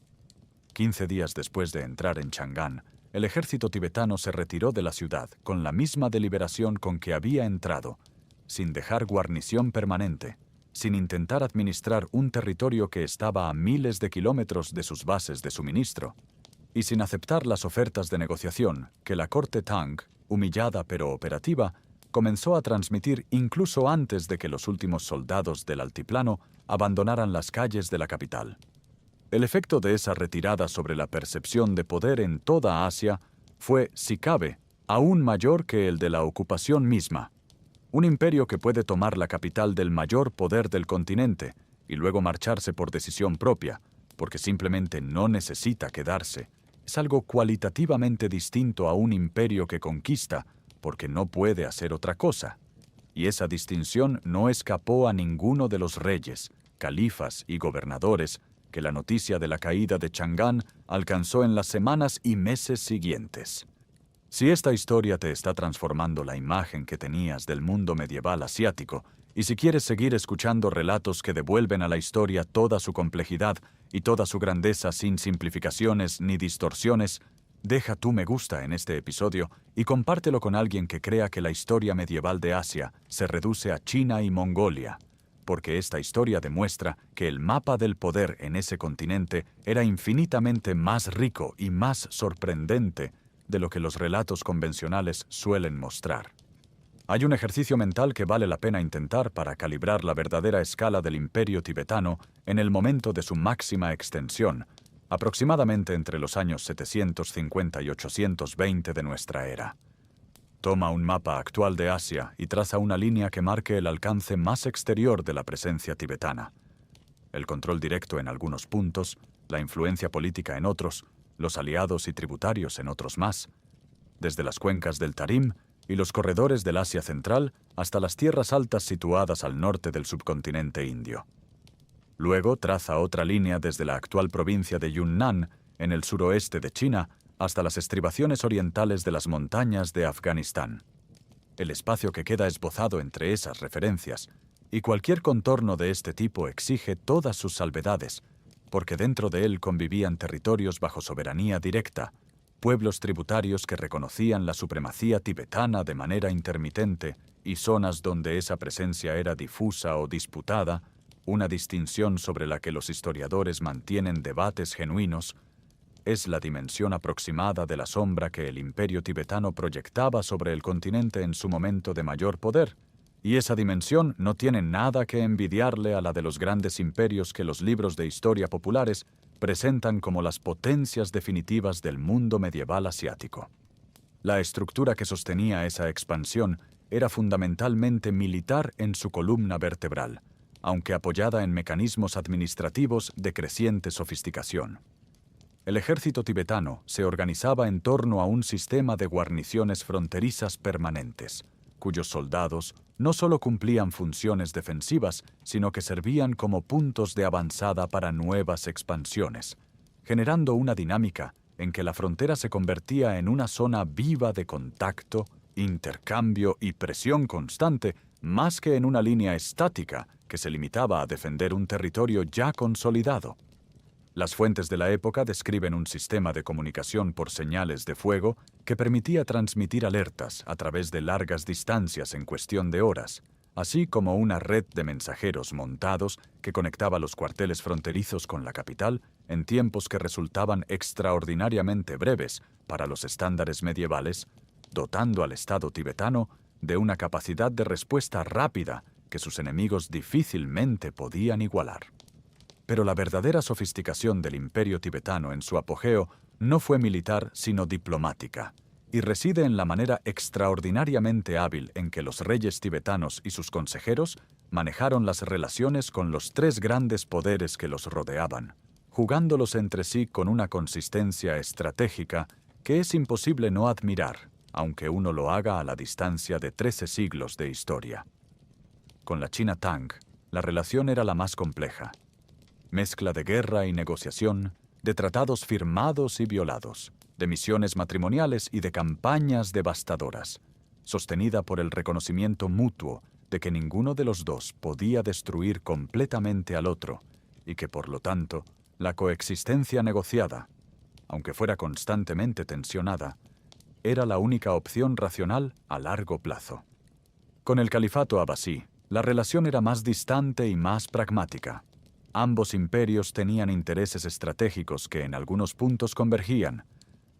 15 días después de entrar en Chang'an, el ejército tibetano se retiró de la ciudad con la misma deliberación con que había entrado, sin dejar guarnición permanente, sin intentar administrar un territorio que estaba a miles de kilómetros de sus bases de suministro, y sin aceptar las ofertas de negociación que la corte Tang, humillada pero operativa, comenzó a transmitir incluso antes de que los últimos soldados del altiplano abandonaran las calles de la capital. El efecto de esa retirada sobre la percepción de poder en toda Asia fue, si cabe, aún mayor que el de la ocupación misma. Un imperio que puede tomar la capital del mayor poder del continente y luego marcharse por decisión propia, porque simplemente no necesita quedarse, es algo cualitativamente distinto a un imperio que conquista porque no puede hacer otra cosa. Y esa distinción no escapó a ninguno de los reyes, califas y gobernadores que la noticia de la caída de Chang'an alcanzó en las semanas y meses siguientes. Si esta historia te está transformando la imagen que tenías del mundo medieval asiático, y si quieres seguir escuchando relatos que devuelven a la historia toda su complejidad y toda su grandeza sin simplificaciones ni distorsiones, deja tu me gusta en este episodio y compártelo con alguien que crea que la historia medieval de Asia se reduce a China y Mongolia, porque esta historia demuestra que el mapa del poder en ese continente era infinitamente más rico y más sorprendente de lo que los relatos convencionales suelen mostrar. Hay un ejercicio mental que vale la pena intentar para calibrar la verdadera escala del imperio tibetano en el momento de su máxima extensión, aproximadamente entre los años 750 y 820 de nuestra era. Toma un mapa actual de Asia y traza una línea que marque el alcance más exterior de la presencia tibetana. El control directo en algunos puntos, la influencia política en otros, los aliados y tributarios en otros más, desde las cuencas del Tarim y los corredores del Asia Central hasta las tierras altas situadas al norte del subcontinente indio. Luego traza otra línea desde la actual provincia de Yunnan, en el suroeste de China, hasta las estribaciones orientales de las montañas de Afganistán. El espacio que queda esbozado entre esas referencias, y cualquier contorno de este tipo exige todas sus salvedades, porque dentro de él convivían territorios bajo soberanía directa, pueblos tributarios que reconocían la supremacía tibetana de manera intermitente y zonas donde esa presencia era difusa o disputada, una distinción sobre la que los historiadores mantienen debates genuinos. Es la dimensión aproximada de la sombra que el imperio tibetano proyectaba sobre el continente en su momento de mayor poder, y esa dimensión no tiene nada que envidiarle a la de los grandes imperios que los libros de historia populares presentan como las potencias definitivas del mundo medieval asiático. La estructura que sostenía esa expansión era fundamentalmente militar en su columna vertebral, aunque apoyada en mecanismos administrativos de creciente sofisticación. El ejército tibetano se organizaba en torno a un sistema de guarniciones fronterizas permanentes, cuyos soldados no solo cumplían funciones defensivas, sino que servían como puntos de avanzada para nuevas expansiones, generando una dinámica en que la frontera se convertía en una zona viva de contacto, intercambio y presión constante, más que en una línea estática que se limitaba a defender un territorio ya consolidado. Las fuentes de la época describen un sistema de comunicación por señales de fuego que permitía transmitir alertas a través de largas distancias en cuestión de horas, así como una red de mensajeros montados que conectaba los cuarteles fronterizos con la capital en tiempos que resultaban extraordinariamente breves para los estándares medievales, dotando al Estado tibetano de una capacidad de respuesta rápida que sus enemigos difícilmente podían igualar. Pero la verdadera sofisticación del imperio tibetano en su apogeo no fue militar sino diplomática, y reside en la manera extraordinariamente hábil en que los reyes tibetanos y sus consejeros manejaron las relaciones con los tres grandes poderes que los rodeaban, jugándolos entre sí con una consistencia estratégica que es imposible no admirar, aunque uno lo haga a la distancia de 13 siglos de historia. Con la China Tang, la relación era la más compleja. Mezcla de guerra y negociación, de tratados firmados y violados, de misiones matrimoniales y de campañas devastadoras, sostenida por el reconocimiento mutuo de que ninguno de los dos podía destruir completamente al otro y que, por lo tanto, la coexistencia negociada, aunque fuera constantemente tensionada, era la única opción racional a largo plazo. Con el califato abasí, la relación era más distante y más pragmática. Ambos imperios tenían intereses estratégicos que en algunos puntos convergían.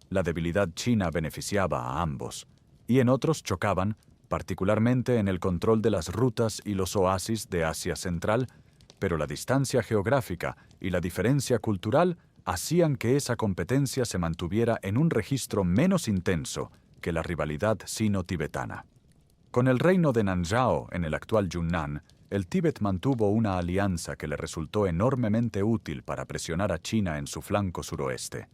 La debilidad china beneficiaba a ambos, y en otros chocaban, particularmente en el control de las rutas y los oasis de Asia Central, pero la distancia geográfica y la diferencia cultural hacían que esa competencia se mantuviera en un registro menos intenso que la rivalidad sino-tibetana. Con el reino de Nanzhao en el actual Yunnan, el Tíbet mantuvo una alianza que le resultó enormemente útil para presionar a China en su flanco suroeste.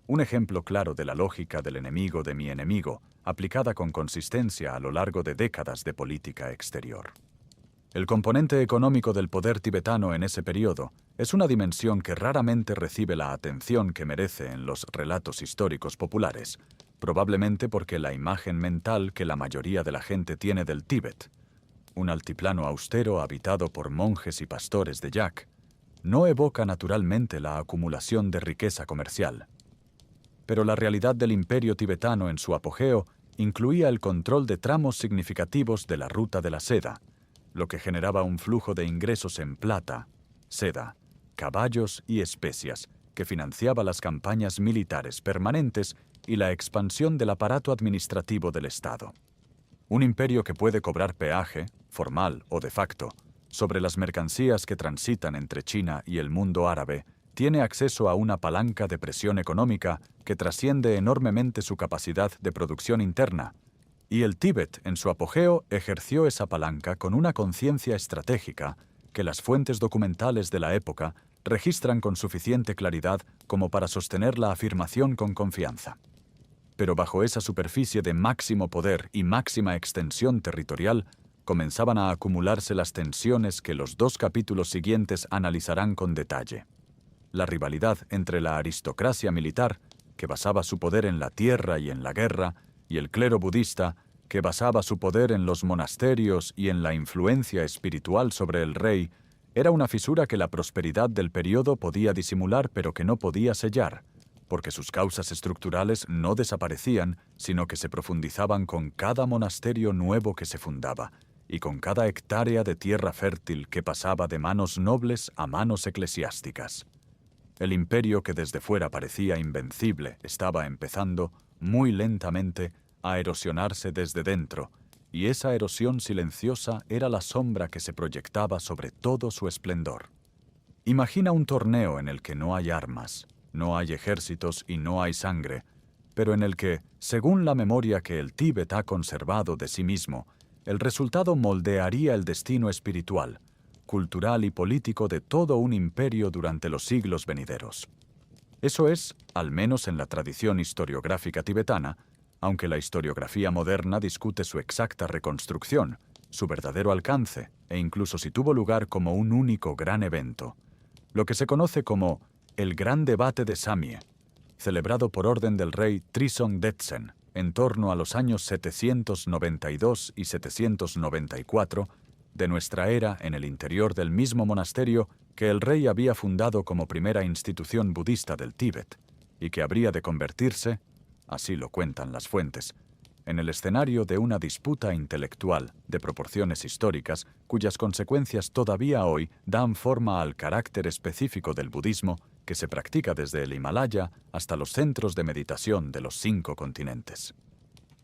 Un ejemplo claro de la lógica del enemigo de mi enemigo, aplicada con consistencia a lo largo de décadas de política exterior. El componente económico del poder tibetano en ese periodo es una dimensión que raramente recibe la atención que merece en los relatos históricos populares, probablemente porque la imagen mental que la mayoría de la gente tiene del Tíbet, un altiplano austero habitado por monjes y pastores de yak, no evoca naturalmente la acumulación de riqueza comercial. Pero la realidad del imperio tibetano en su apogeo incluía el control de tramos significativos de la ruta de la seda, lo que generaba un flujo de ingresos en plata, seda, caballos y especias que financiaba las campañas militares permanentes y la expansión del aparato administrativo del Estado. Un imperio que puede cobrar peaje, formal o de facto, sobre las mercancías que transitan entre China y el mundo árabe, tiene acceso a una palanca de presión económica que trasciende enormemente su capacidad de producción interna, y el Tíbet, en su apogeo, ejerció esa palanca con una conciencia estratégica que las fuentes documentales de la época registran con suficiente claridad como para sostener la afirmación con confianza. Pero bajo esa superficie de máximo poder y máxima extensión territorial, comenzaban a acumularse las tensiones que los dos capítulos siguientes analizarán con detalle. La rivalidad entre la aristocracia militar, que basaba su poder en la tierra y en la guerra, y el clero budista, que basaba su poder en los monasterios y en la influencia espiritual sobre el rey, era una fisura que la prosperidad del período podía disimular pero que no podía sellar, porque sus causas estructurales no desaparecían, sino que se profundizaban con cada monasterio nuevo que se fundaba, y con cada hectárea de tierra fértil que pasaba de manos nobles a manos eclesiásticas. El imperio que desde fuera parecía invencible estaba empezando, muy lentamente, a erosionarse desde dentro, y esa erosión silenciosa era la sombra que se proyectaba sobre todo su esplendor. Imagina un torneo en el que no hay armas, no hay ejércitos y no hay sangre, pero en el que, según la memoria que el Tíbet ha conservado de sí mismo, el resultado moldearía el destino espiritual, cultural y político de todo un imperio durante los siglos venideros. Eso es, al menos en la tradición historiográfica tibetana, aunque la historiografía moderna discute su exacta reconstrucción, su verdadero alcance e incluso si tuvo lugar como un único gran evento, lo que se conoce como el Gran Debate de Samye, celebrado por orden del rey Trisong Detsen en torno a los años 792 y 794 de nuestra era en el interior del mismo monasterio que el rey había fundado como primera institución budista del Tíbet y que habría de convertirse, así lo cuentan las fuentes, en el escenario de una disputa intelectual de proporciones históricas cuyas consecuencias todavía hoy dan forma al carácter específico del budismo que se practica desde el Himalaya hasta los centros de meditación de los 5 continentes.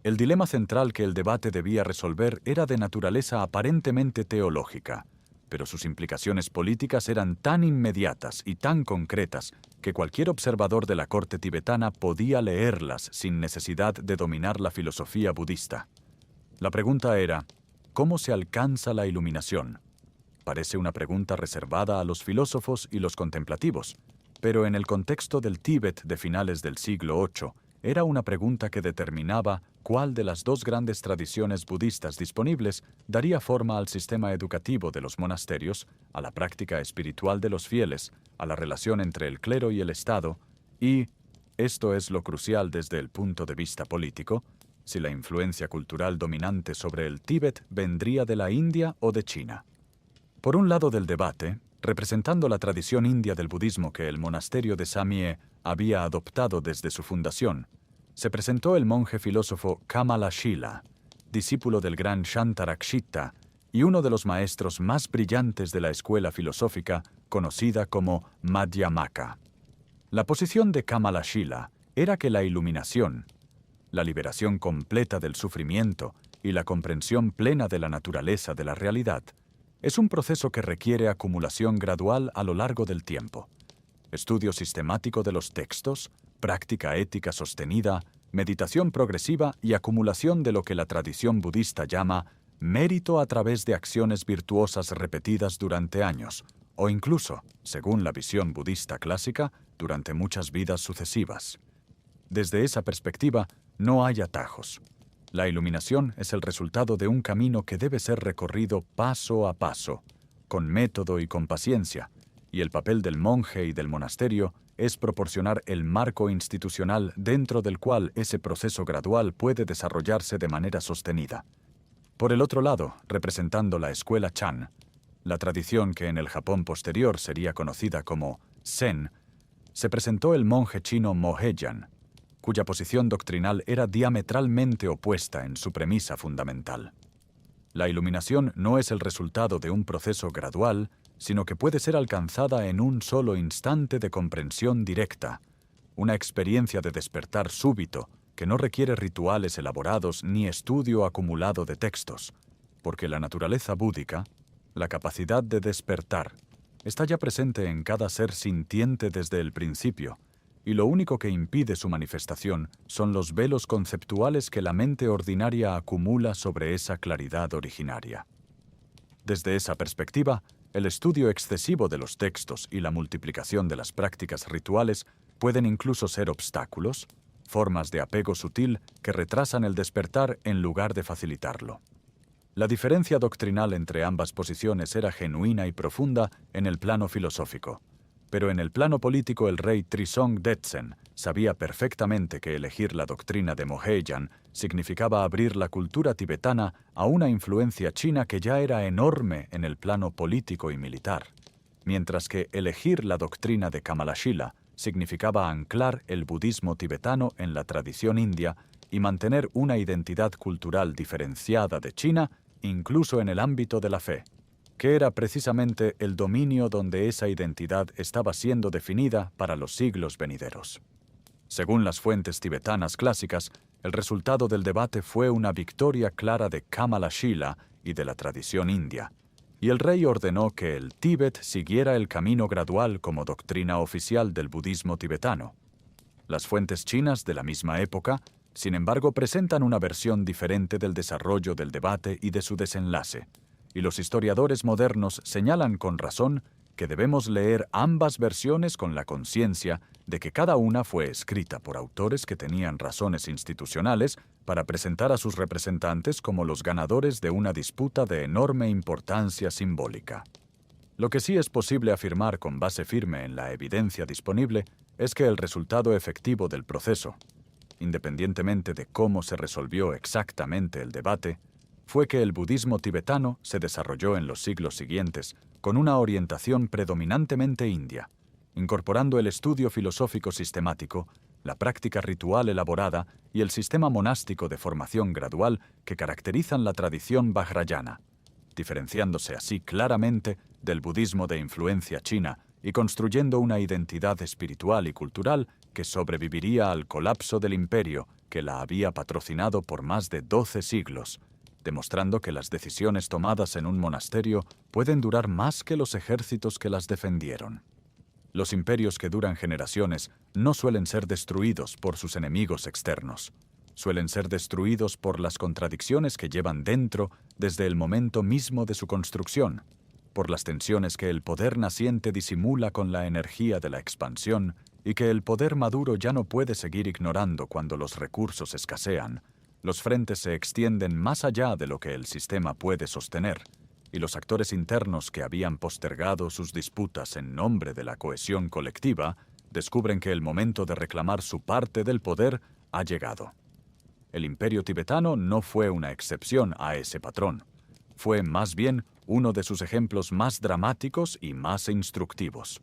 El dilema central que el debate debía resolver era de naturaleza aparentemente teológica, pero sus implicaciones políticas eran tan inmediatas y tan concretas que cualquier observador de la corte tibetana podía leerlas sin necesidad de dominar la filosofía budista. La pregunta era, ¿cómo se alcanza la iluminación? Parece una pregunta reservada a los filósofos y los contemplativos, pero en el contexto del Tíbet de finales del siglo VIII, era una pregunta que determinaba cuál de las dos grandes tradiciones budistas disponibles daría forma al sistema educativo de los monasterios, a la práctica espiritual de los fieles, a la relación entre el clero y el Estado, y, esto es lo crucial desde el punto de vista político, si la influencia cultural dominante sobre el Tíbet vendría de la India o de China. Por un lado del debate, representando la tradición india del budismo que el monasterio de Samye había adoptado desde su fundación, se presentó el monje filósofo Kamalashila, discípulo del gran Shantarakshita y uno de los maestros más brillantes de la escuela filosófica conocida como Madhyamaka. La posición de Kamalashila era que la iluminación, la liberación completa del sufrimiento y la comprensión plena de la naturaleza de la realidad es un proceso que requiere acumulación gradual a lo largo del tiempo, estudio sistemático de los textos, práctica ética sostenida, meditación progresiva y acumulación de lo que la tradición budista llama mérito a través de acciones virtuosas repetidas durante años, o incluso, según la visión budista clásica, durante muchas vidas sucesivas. Desde esa perspectiva, no hay atajos. La iluminación es el resultado de un camino que debe ser recorrido paso a paso, con método y con paciencia, y el papel del monje y del monasterio es proporcionar el marco institucional dentro del cual ese proceso gradual puede desarrollarse de manera sostenida. Por el otro lado, representando la escuela Chan, la tradición que en el Japón posterior sería conocida como Zen, se presentó el monje chino Mo Heyan, cuya posición doctrinal era diametralmente opuesta en su premisa fundamental. La iluminación no es el resultado de un proceso gradual, sino que puede ser alcanzada en un solo instante de comprensión directa, una experiencia de despertar súbito que no requiere rituales elaborados ni estudio acumulado de textos, porque la naturaleza búdica, la capacidad de despertar, está ya presente en cada ser sintiente desde el principio, y lo único que impide su manifestación son los velos conceptuales que la mente ordinaria acumula sobre esa claridad originaria. Desde esa perspectiva, el estudio excesivo de los textos y la multiplicación de las prácticas rituales pueden incluso ser obstáculos, formas de apego sutil que retrasan el despertar en lugar de facilitarlo. La diferencia doctrinal entre ambas posiciones era genuina y profunda en el plano filosófico, pero en el plano político el rey Trisong Detsen sabía perfectamente que elegir la doctrina de Mo Heyan significaba abrir la cultura tibetana a una influencia china que ya era enorme en el plano político y militar, mientras que elegir la doctrina de Kamalashila significaba anclar el budismo tibetano en la tradición india y mantener una identidad cultural diferenciada de China, incluso en el ámbito de la fe, que era precisamente el dominio donde esa identidad estaba siendo definida para los siglos venideros. Según las fuentes tibetanas clásicas, el resultado del debate fue una victoria clara de Kamalashila y de la tradición india, y el rey ordenó que el Tíbet siguiera el camino gradual como doctrina oficial del budismo tibetano. Las fuentes chinas de la misma época, sin embargo, presentan una versión diferente del desarrollo del debate y de su desenlace, y los historiadores modernos señalan con razón que debemos leer ambas versiones con la conciencia de que cada una fue escrita por autores que tenían razones institucionales para presentar a sus representantes como los ganadores de una disputa de enorme importancia simbólica. Lo que sí es posible afirmar con base firme en la evidencia disponible es que el resultado efectivo del proceso, independientemente de cómo se resolvió exactamente el debate, fue que el budismo tibetano se desarrolló en los siglos siguientes con una orientación predominantemente india, incorporando el estudio filosófico sistemático, la práctica ritual elaborada y el sistema monástico de formación gradual que caracterizan la tradición vajrayana, diferenciándose así claramente del budismo de influencia china y construyendo una identidad espiritual y cultural que sobreviviría al colapso del imperio que la había patrocinado por más de 12 siglos, demostrando que las decisiones tomadas en un monasterio pueden durar más que los ejércitos que las defendieron. Los imperios que duran generaciones no suelen ser destruidos por sus enemigos externos. Suelen ser destruidos por las contradicciones que llevan dentro desde el momento mismo de su construcción, por las tensiones que el poder naciente disimula con la energía de la expansión y que el poder maduro ya no puede seguir ignorando cuando los recursos escasean. Los frentes se extienden más allá de lo que el sistema puede sostener, y los actores internos que habían postergado sus disputas en nombre de la cohesión colectiva descubren que el momento de reclamar su parte del poder ha llegado. el imperio tibetano no fue una excepción a ese patrón. Fue más bien uno de sus ejemplos más dramáticos y más instructivos.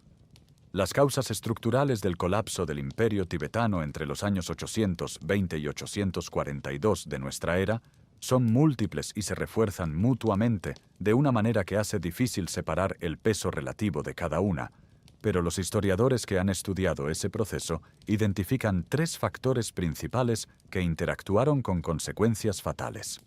Las causas estructurales del colapso del imperio tibetano entre los años 820 y 842 de nuestra era son múltiples y se refuerzan mutuamente de una manera que hace difícil separar el peso relativo de cada una, pero los historiadores que han estudiado ese proceso identifican tres factores principales que interactuaron con consecuencias fatales.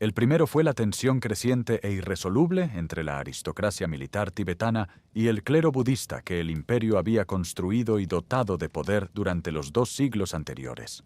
El primero fue la tensión creciente e irresoluble entre la aristocracia militar tibetana y el clero budista que el imperio había construido y dotado de poder durante los 2 siglos anteriores.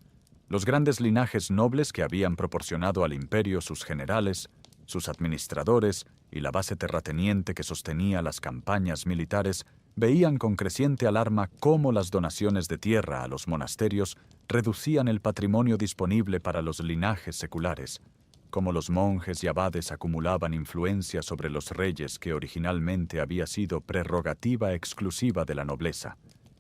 Los grandes linajes nobles que habían proporcionado al imperio sus generales, sus administradores y la base terrateniente que sostenía las campañas militares veían con creciente alarma cómo las donaciones de tierra a los monasterios reducían el patrimonio disponible para los linajes seculares, cómo los monjes y abades acumulaban influencia sobre los reyes que originalmente había sido prerrogativa exclusiva de la nobleza,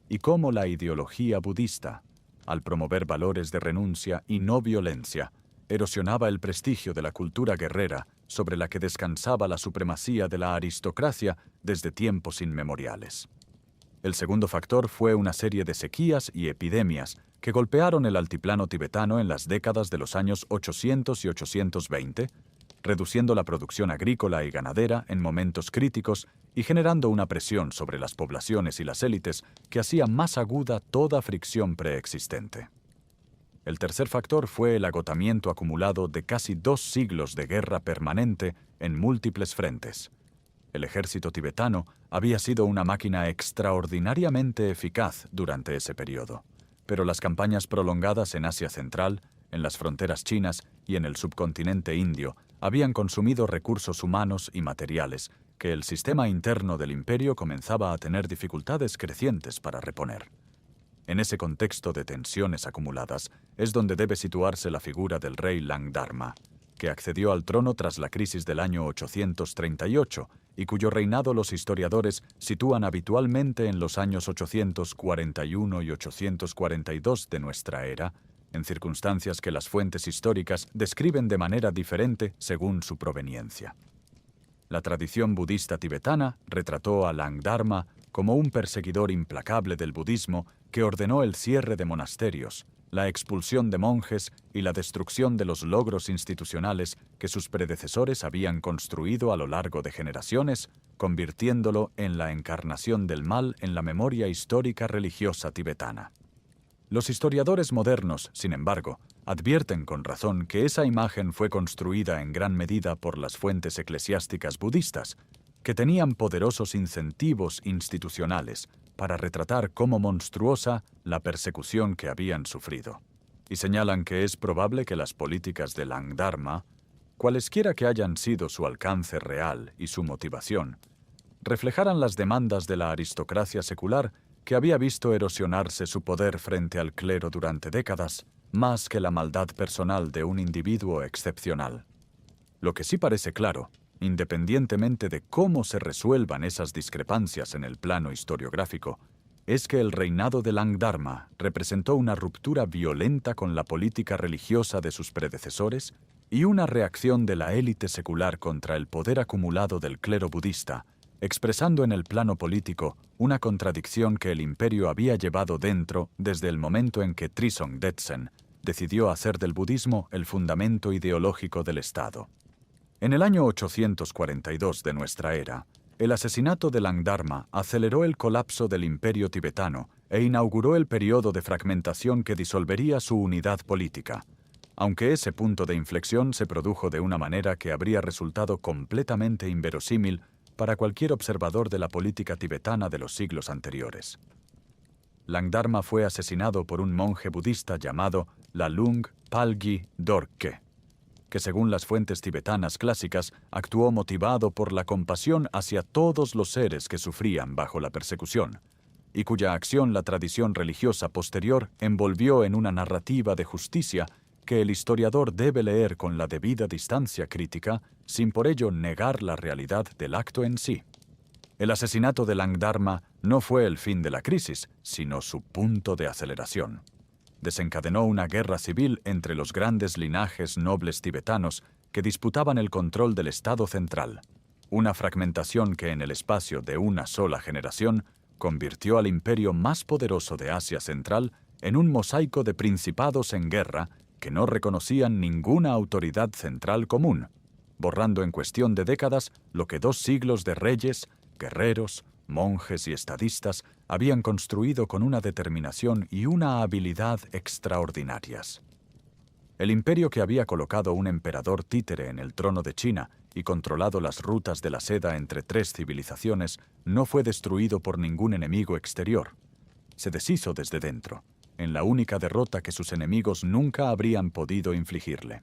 y cómo la ideología budista, al promover valores de renuncia y no violencia, erosionaba el prestigio de la cultura guerrera sobre la que descansaba la supremacía de la aristocracia desde tiempos inmemoriales. El segundo factor fue una serie de sequías y epidemias que golpearon el altiplano tibetano en las décadas de los años 800 y 820, reduciendo la producción agrícola y ganadera en momentos críticos y generando una presión sobre las poblaciones y las élites que hacía más aguda toda fricción preexistente. El tercer factor fue el agotamiento acumulado de casi 2 siglos de guerra permanente en múltiples frentes. El ejército tibetano había sido una máquina extraordinariamente eficaz durante ese periodo, pero las campañas prolongadas en Asia Central, en las fronteras chinas y en el subcontinente indio habían consumido recursos humanos y materiales que el sistema interno del imperio comenzaba a tener dificultades crecientes para reponer. En ese contexto de tensiones acumuladas es donde debe situarse la figura del rey Langdharma, que accedió al trono tras la crisis del año 838 y cuyo reinado los historiadores sitúan habitualmente en los años 841 y 842 de nuestra era, en circunstancias que las fuentes históricas describen de manera diferente según su proveniencia. La tradición budista tibetana retrató a Langdharma como un perseguidor implacable del budismo que ordenó el cierre de monasterios, la expulsión de monjes y la destrucción de los logros institucionales que sus predecesores habían construido a lo largo de generaciones, convirtiéndolo en la encarnación del mal en la memoria histórica religiosa tibetana. Los historiadores modernos, sin embargo, advierten con razón que esa imagen fue construida en gran medida por las fuentes eclesiásticas budistas, que tenían poderosos incentivos institucionales para retratar como monstruosa la persecución que habían sufrido, y señalan que es probable que las políticas de Langdharma, cualesquiera que hayan sido su alcance real y su motivación, reflejaran las demandas de la aristocracia secular que había visto erosionarse su poder frente al clero durante décadas, más que la maldad personal de un individuo excepcional. Lo que sí parece claro, independientemente de cómo se resuelvan esas discrepancias en el plano historiográfico, es que el reinado de Langdharma representó una ruptura violenta con la política religiosa de sus predecesores y una reacción de la élite secular contra el poder acumulado del clero budista, expresando en el plano político una contradicción que el imperio había llevado dentro desde el momento en que Trisong Detsen decidió hacer del budismo el fundamento ideológico del Estado. En el año 842 de nuestra era, el asesinato de Langdharma aceleró el colapso del imperio tibetano e inauguró el periodo de fragmentación que disolvería su unidad política, aunque ese punto de inflexión se produjo de una manera que habría resultado completamente inverosímil para cualquier observador de la política tibetana de los siglos anteriores. Langdharma fue asesinado por un monje budista llamado Lalung Palgi Dorkhe, que según las fuentes tibetanas clásicas actuó motivado por la compasión hacia todos los seres que sufrían bajo la persecución, y cuya acción la tradición religiosa posterior envolvió en una narrativa de justicia que el historiador debe leer con la debida distancia crítica, sin por ello negar la realidad del acto en sí. El asesinato de Langdharma no fue el fin de la crisis, sino su punto de aceleración. desencadenó una guerra civil entre los grandes linajes nobles tibetanos que disputaban el control del Estado central, una fragmentación que en el espacio de una sola generación convirtió al imperio más poderoso de Asia Central en un mosaico de principados en guerra que no reconocían ninguna autoridad central común, borrando en cuestión de décadas lo que 2 siglos de reyes, guerreros, monjes y estadistas habían construido con una determinación y una habilidad extraordinarias. El imperio que había colocado un emperador títere en el trono de China y controlado las rutas de la seda entre 3 civilizaciones no fue destruido por ningún enemigo exterior. Se deshizo desde dentro, en la única derrota que sus enemigos nunca habrían podido infligirle.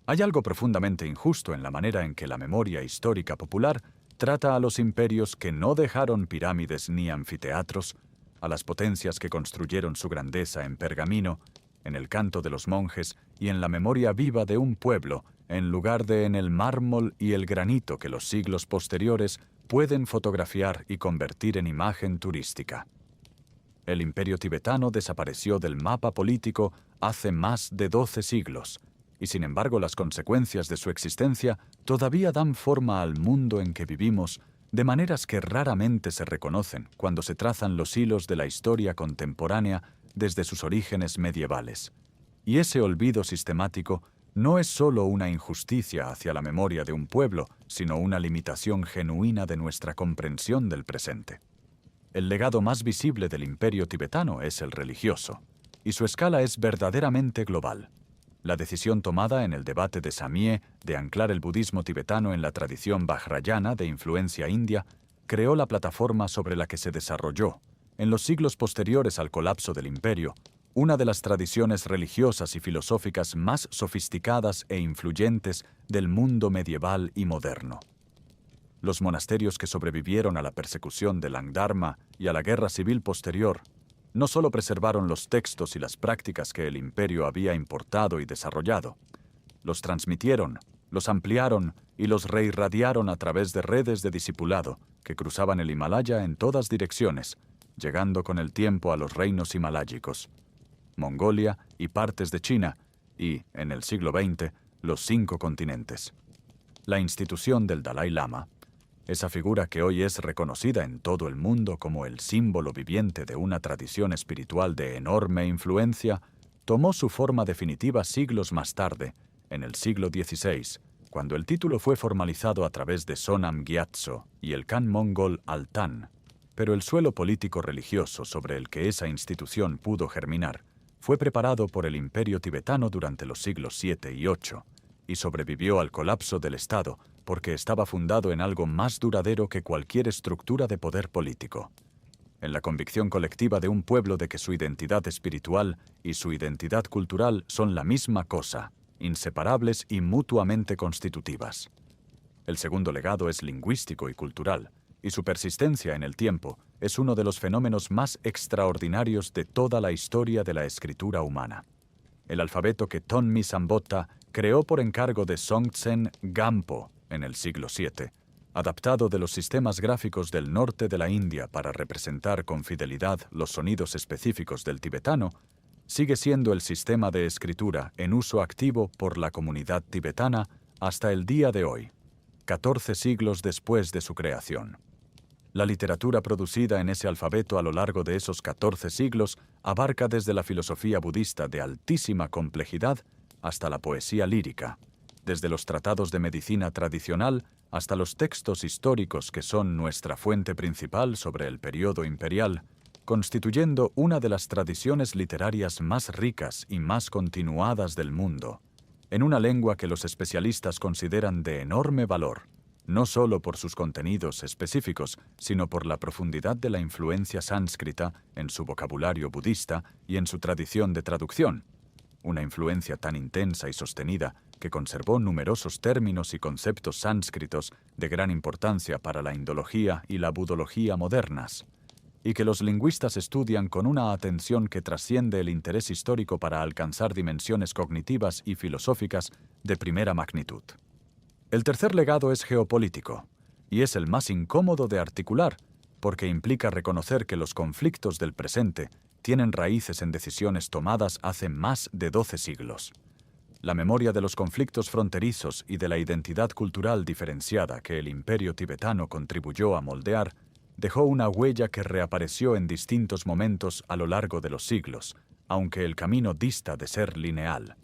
Hay algo profundamente injusto en la manera en que la memoria histórica popular trata a los imperios que no dejaron pirámides ni anfiteatros, a las potencias que construyeron su grandeza en pergamino, en el canto de los monjes y en la memoria viva de un pueblo, en lugar de en el mármol y el granito que los siglos posteriores pueden fotografiar y convertir en imagen turística. El imperio tibetano desapareció del mapa político hace más de 12 siglos, y sin embargo las consecuencias de su existencia todavía dan forma al mundo en que vivimos, de maneras que raramente se reconocen cuando se trazan los hilos de la historia contemporánea desde sus orígenes medievales. Y ese olvido sistemático no es solo una injusticia hacia la memoria de un pueblo, sino una limitación genuina de nuestra comprensión del presente. El legado más visible del imperio tibetano es el religioso, y su escala es verdaderamente global. La decisión tomada en el debate de Samye de anclar el budismo tibetano en la tradición vajrayana de influencia india creó la plataforma sobre la que se desarrolló, en los siglos posteriores al colapso del imperio, una de las tradiciones religiosas y filosóficas más sofisticadas e influyentes del mundo medieval y moderno. Los monasterios que sobrevivieron a la persecución del Langdharma y a la guerra civil posterior no solo preservaron los textos y las prácticas que el imperio había importado y desarrollado, los transmitieron, los ampliaron y los reirradiaron a través de redes de discipulado que cruzaban el Himalaya en todas direcciones, llegando con el tiempo a los reinos himaláyicos, Mongolia y partes de China, y, en el siglo XX, los 5 continentes. La institución del Dalai Lama, esa figura que hoy es reconocida en todo el mundo como el símbolo viviente de una tradición espiritual de enorme influencia, tomó su forma definitiva siglos más tarde, en el siglo XVI, cuando el título fue formalizado a través de Sonam Gyatso y el Khan mongol Altan. Pero el suelo político-religioso sobre el que esa institución pudo germinar fue preparado por el imperio tibetano durante los siglos VII y VIII, y sobrevivió al colapso del Estado porque estaba fundado en algo más duradero que cualquier estructura de poder político, en la convicción colectiva de un pueblo de que su identidad espiritual y su identidad cultural son la misma cosa, inseparables y mutuamente constitutivas. El segundo legado es lingüístico y cultural, y su persistencia en el tiempo es uno de los fenómenos más extraordinarios de toda la historia de la escritura humana. El alfabeto que Tonmi Sambotta creó por encargo de Songtsen Gampo en el siglo VII, adaptado de los sistemas gráficos del norte de la India para representar con fidelidad los sonidos específicos del tibetano, sigue siendo el sistema de escritura en uso activo por la comunidad tibetana hasta el día de hoy, 14 siglos después de su creación. La literatura producida en ese alfabeto a lo largo de esos 14 siglos abarca desde la filosofía budista de altísima complejidad hasta la poesía lírica, desde los tratados de medicina tradicional hasta los textos históricos que son nuestra fuente principal sobre el periodo imperial, constituyendo una de las tradiciones literarias más ricas y más continuadas del mundo, en una lengua que los especialistas consideran de enorme valor, no solo por sus contenidos específicos, sino por la profundidad de la influencia sánscrita en su vocabulario budista y en su tradición de traducción, una influencia tan intensa y sostenida que conservó numerosos términos y conceptos sánscritos de gran importancia para la indología y la budología modernas, y que los lingüistas estudian con una atención que trasciende el interés histórico para alcanzar dimensiones cognitivas y filosóficas de primera magnitud. El tercer legado es geopolítico, y es el más incómodo de articular, porque implica reconocer que los conflictos del presente tienen raíces en decisiones tomadas hace más de 12 siglos. La memoria de los conflictos fronterizos y de la identidad cultural diferenciada que el imperio tibetano contribuyó a moldear dejó una huella que reapareció en distintos momentos a lo largo de los siglos, aunque el camino dista de ser lineal.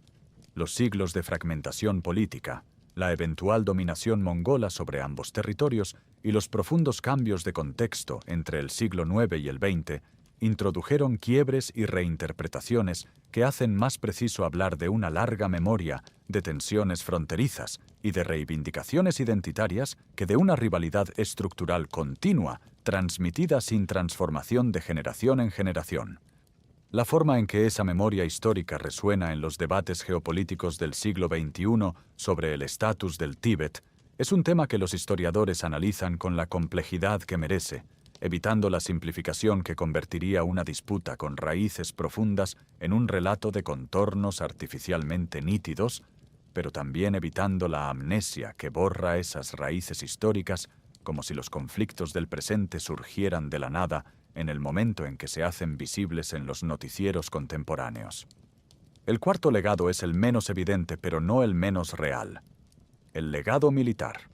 Los siglos de fragmentación política, la eventual dominación mongola sobre ambos territorios y los profundos cambios de contexto entre el siglo IX y el XX introdujeron quiebres y reinterpretaciones que hacen más preciso hablar de una larga memoria de tensiones fronterizas y de reivindicaciones identitarias que de una rivalidad estructural continua, transmitida sin transformación de generación en generación. La forma en que esa memoria histórica resuena en los debates geopolíticos del siglo XXI sobre el estatus del Tíbet es un tema que los historiadores analizan con la complejidad que merece, evitando la simplificación que convertiría una disputa con raíces profundas en un relato de contornos artificialmente nítidos, pero también evitando la amnesia que borra esas raíces históricas como si los conflictos del presente surgieran de la nada en el momento en que se hacen visibles en los noticieros contemporáneos. El cuarto legado es el menos evidente, pero no el menos real: el legado militar.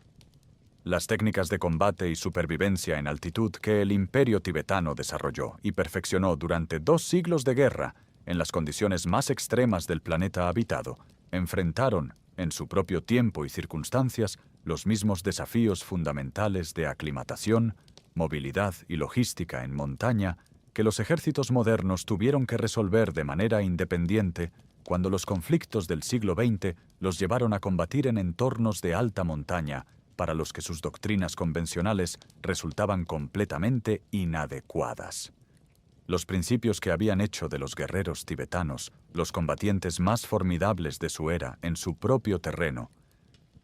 Las técnicas de combate y supervivencia en altitud que el imperio tibetano desarrolló y perfeccionó durante 2 siglos de guerra en las condiciones más extremas del planeta habitado, enfrentaron, en su propio tiempo y circunstancias, los mismos desafíos fundamentales de aclimatación, movilidad y logística en montaña que los ejércitos modernos tuvieron que resolver de manera independiente cuando los conflictos del siglo XX los llevaron a combatir en entornos de alta montaña para los que sus doctrinas convencionales resultaban completamente inadecuadas. Los principios que habían hecho de los guerreros tibetanos los combatientes más formidables de su era en su propio terreno,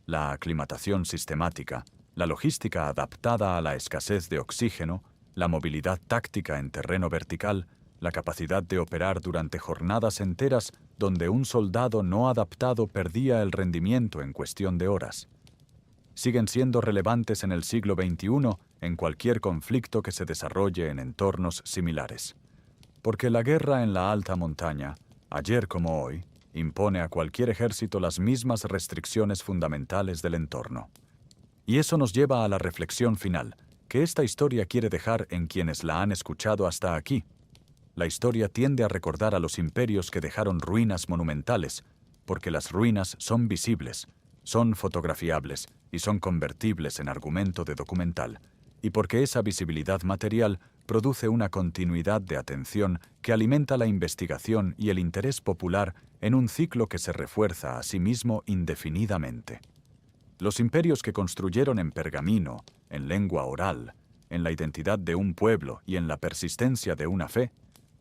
la aclimatación sistemática, la logística adaptada a la escasez de oxígeno, la movilidad táctica en terreno vertical, la capacidad de operar durante jornadas enteras donde un soldado no adaptado perdía el rendimiento en cuestión de horas, siguen siendo relevantes en el siglo XXI en cualquier conflicto que se desarrolle en entornos similares. Porque la guerra en la alta montaña, ayer como hoy, impone a cualquier ejército las mismas restricciones fundamentales del entorno. Y eso nos lleva a la reflexión final, que esta historia quiere dejar en quienes la han escuchado hasta aquí. La historia tiende a recordar a los imperios que dejaron ruinas monumentales, porque las ruinas son visibles, son fotografiables y son convertibles en argumento de documental, y porque esa visibilidad material produce una continuidad de atención que alimenta la investigación y el interés popular en un ciclo que se refuerza a sí mismo indefinidamente. Los imperios que construyeron en pergamino, en lengua oral, en la identidad de un pueblo y en la persistencia de una fe,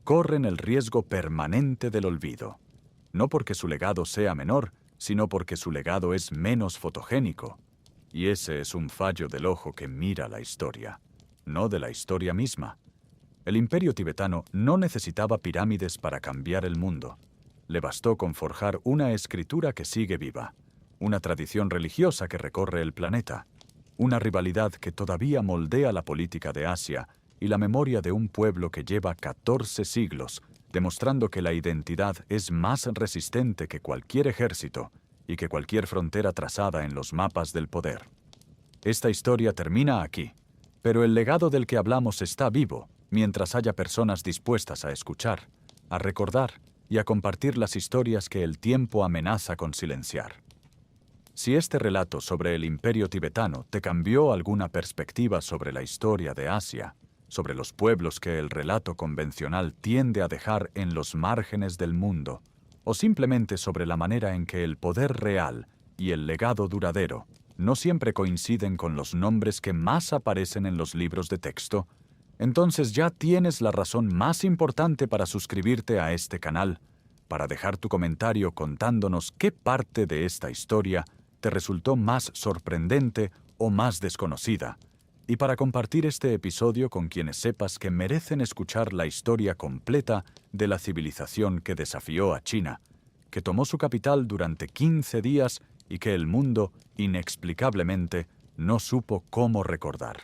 corren el riesgo permanente del olvido, no porque su legado sea menor, sino porque su legado es menos fotogénico. Y ese es un fallo del ojo que mira la historia, no de la historia misma. El imperio tibetano no necesitaba pirámides para cambiar el mundo. Le bastó con forjar una escritura que sigue viva, una tradición religiosa que recorre el planeta, una rivalidad que todavía moldea la política de Asia y la memoria de un pueblo que lleva 14 siglos, demostrando que la identidad es más resistente que cualquier ejército y que cualquier frontera trazada en los mapas del poder. Esta historia termina aquí, pero el legado del que hablamos está vivo mientras haya personas dispuestas a escuchar, a recordar y a compartir las historias que el tiempo amenaza con silenciar. Si este relato sobre el imperio tibetano te cambió alguna perspectiva sobre la historia de Asia, sobre los pueblos que el relato convencional tiende a dejar en los márgenes del mundo, o simplemente sobre la manera en que el poder real y el legado duradero no siempre coinciden con los nombres que más aparecen en los libros de texto, entonces ya tienes la razón más importante para suscribirte a este canal, para dejar tu comentario contándonos qué parte de esta historia te resultó más sorprendente o más desconocida, y para compartir este episodio con quienes sepas que merecen escuchar la historia completa de la civilización que desafió a China, que tomó su capital durante 15 días y que el mundo, inexplicablemente, no supo cómo recordar.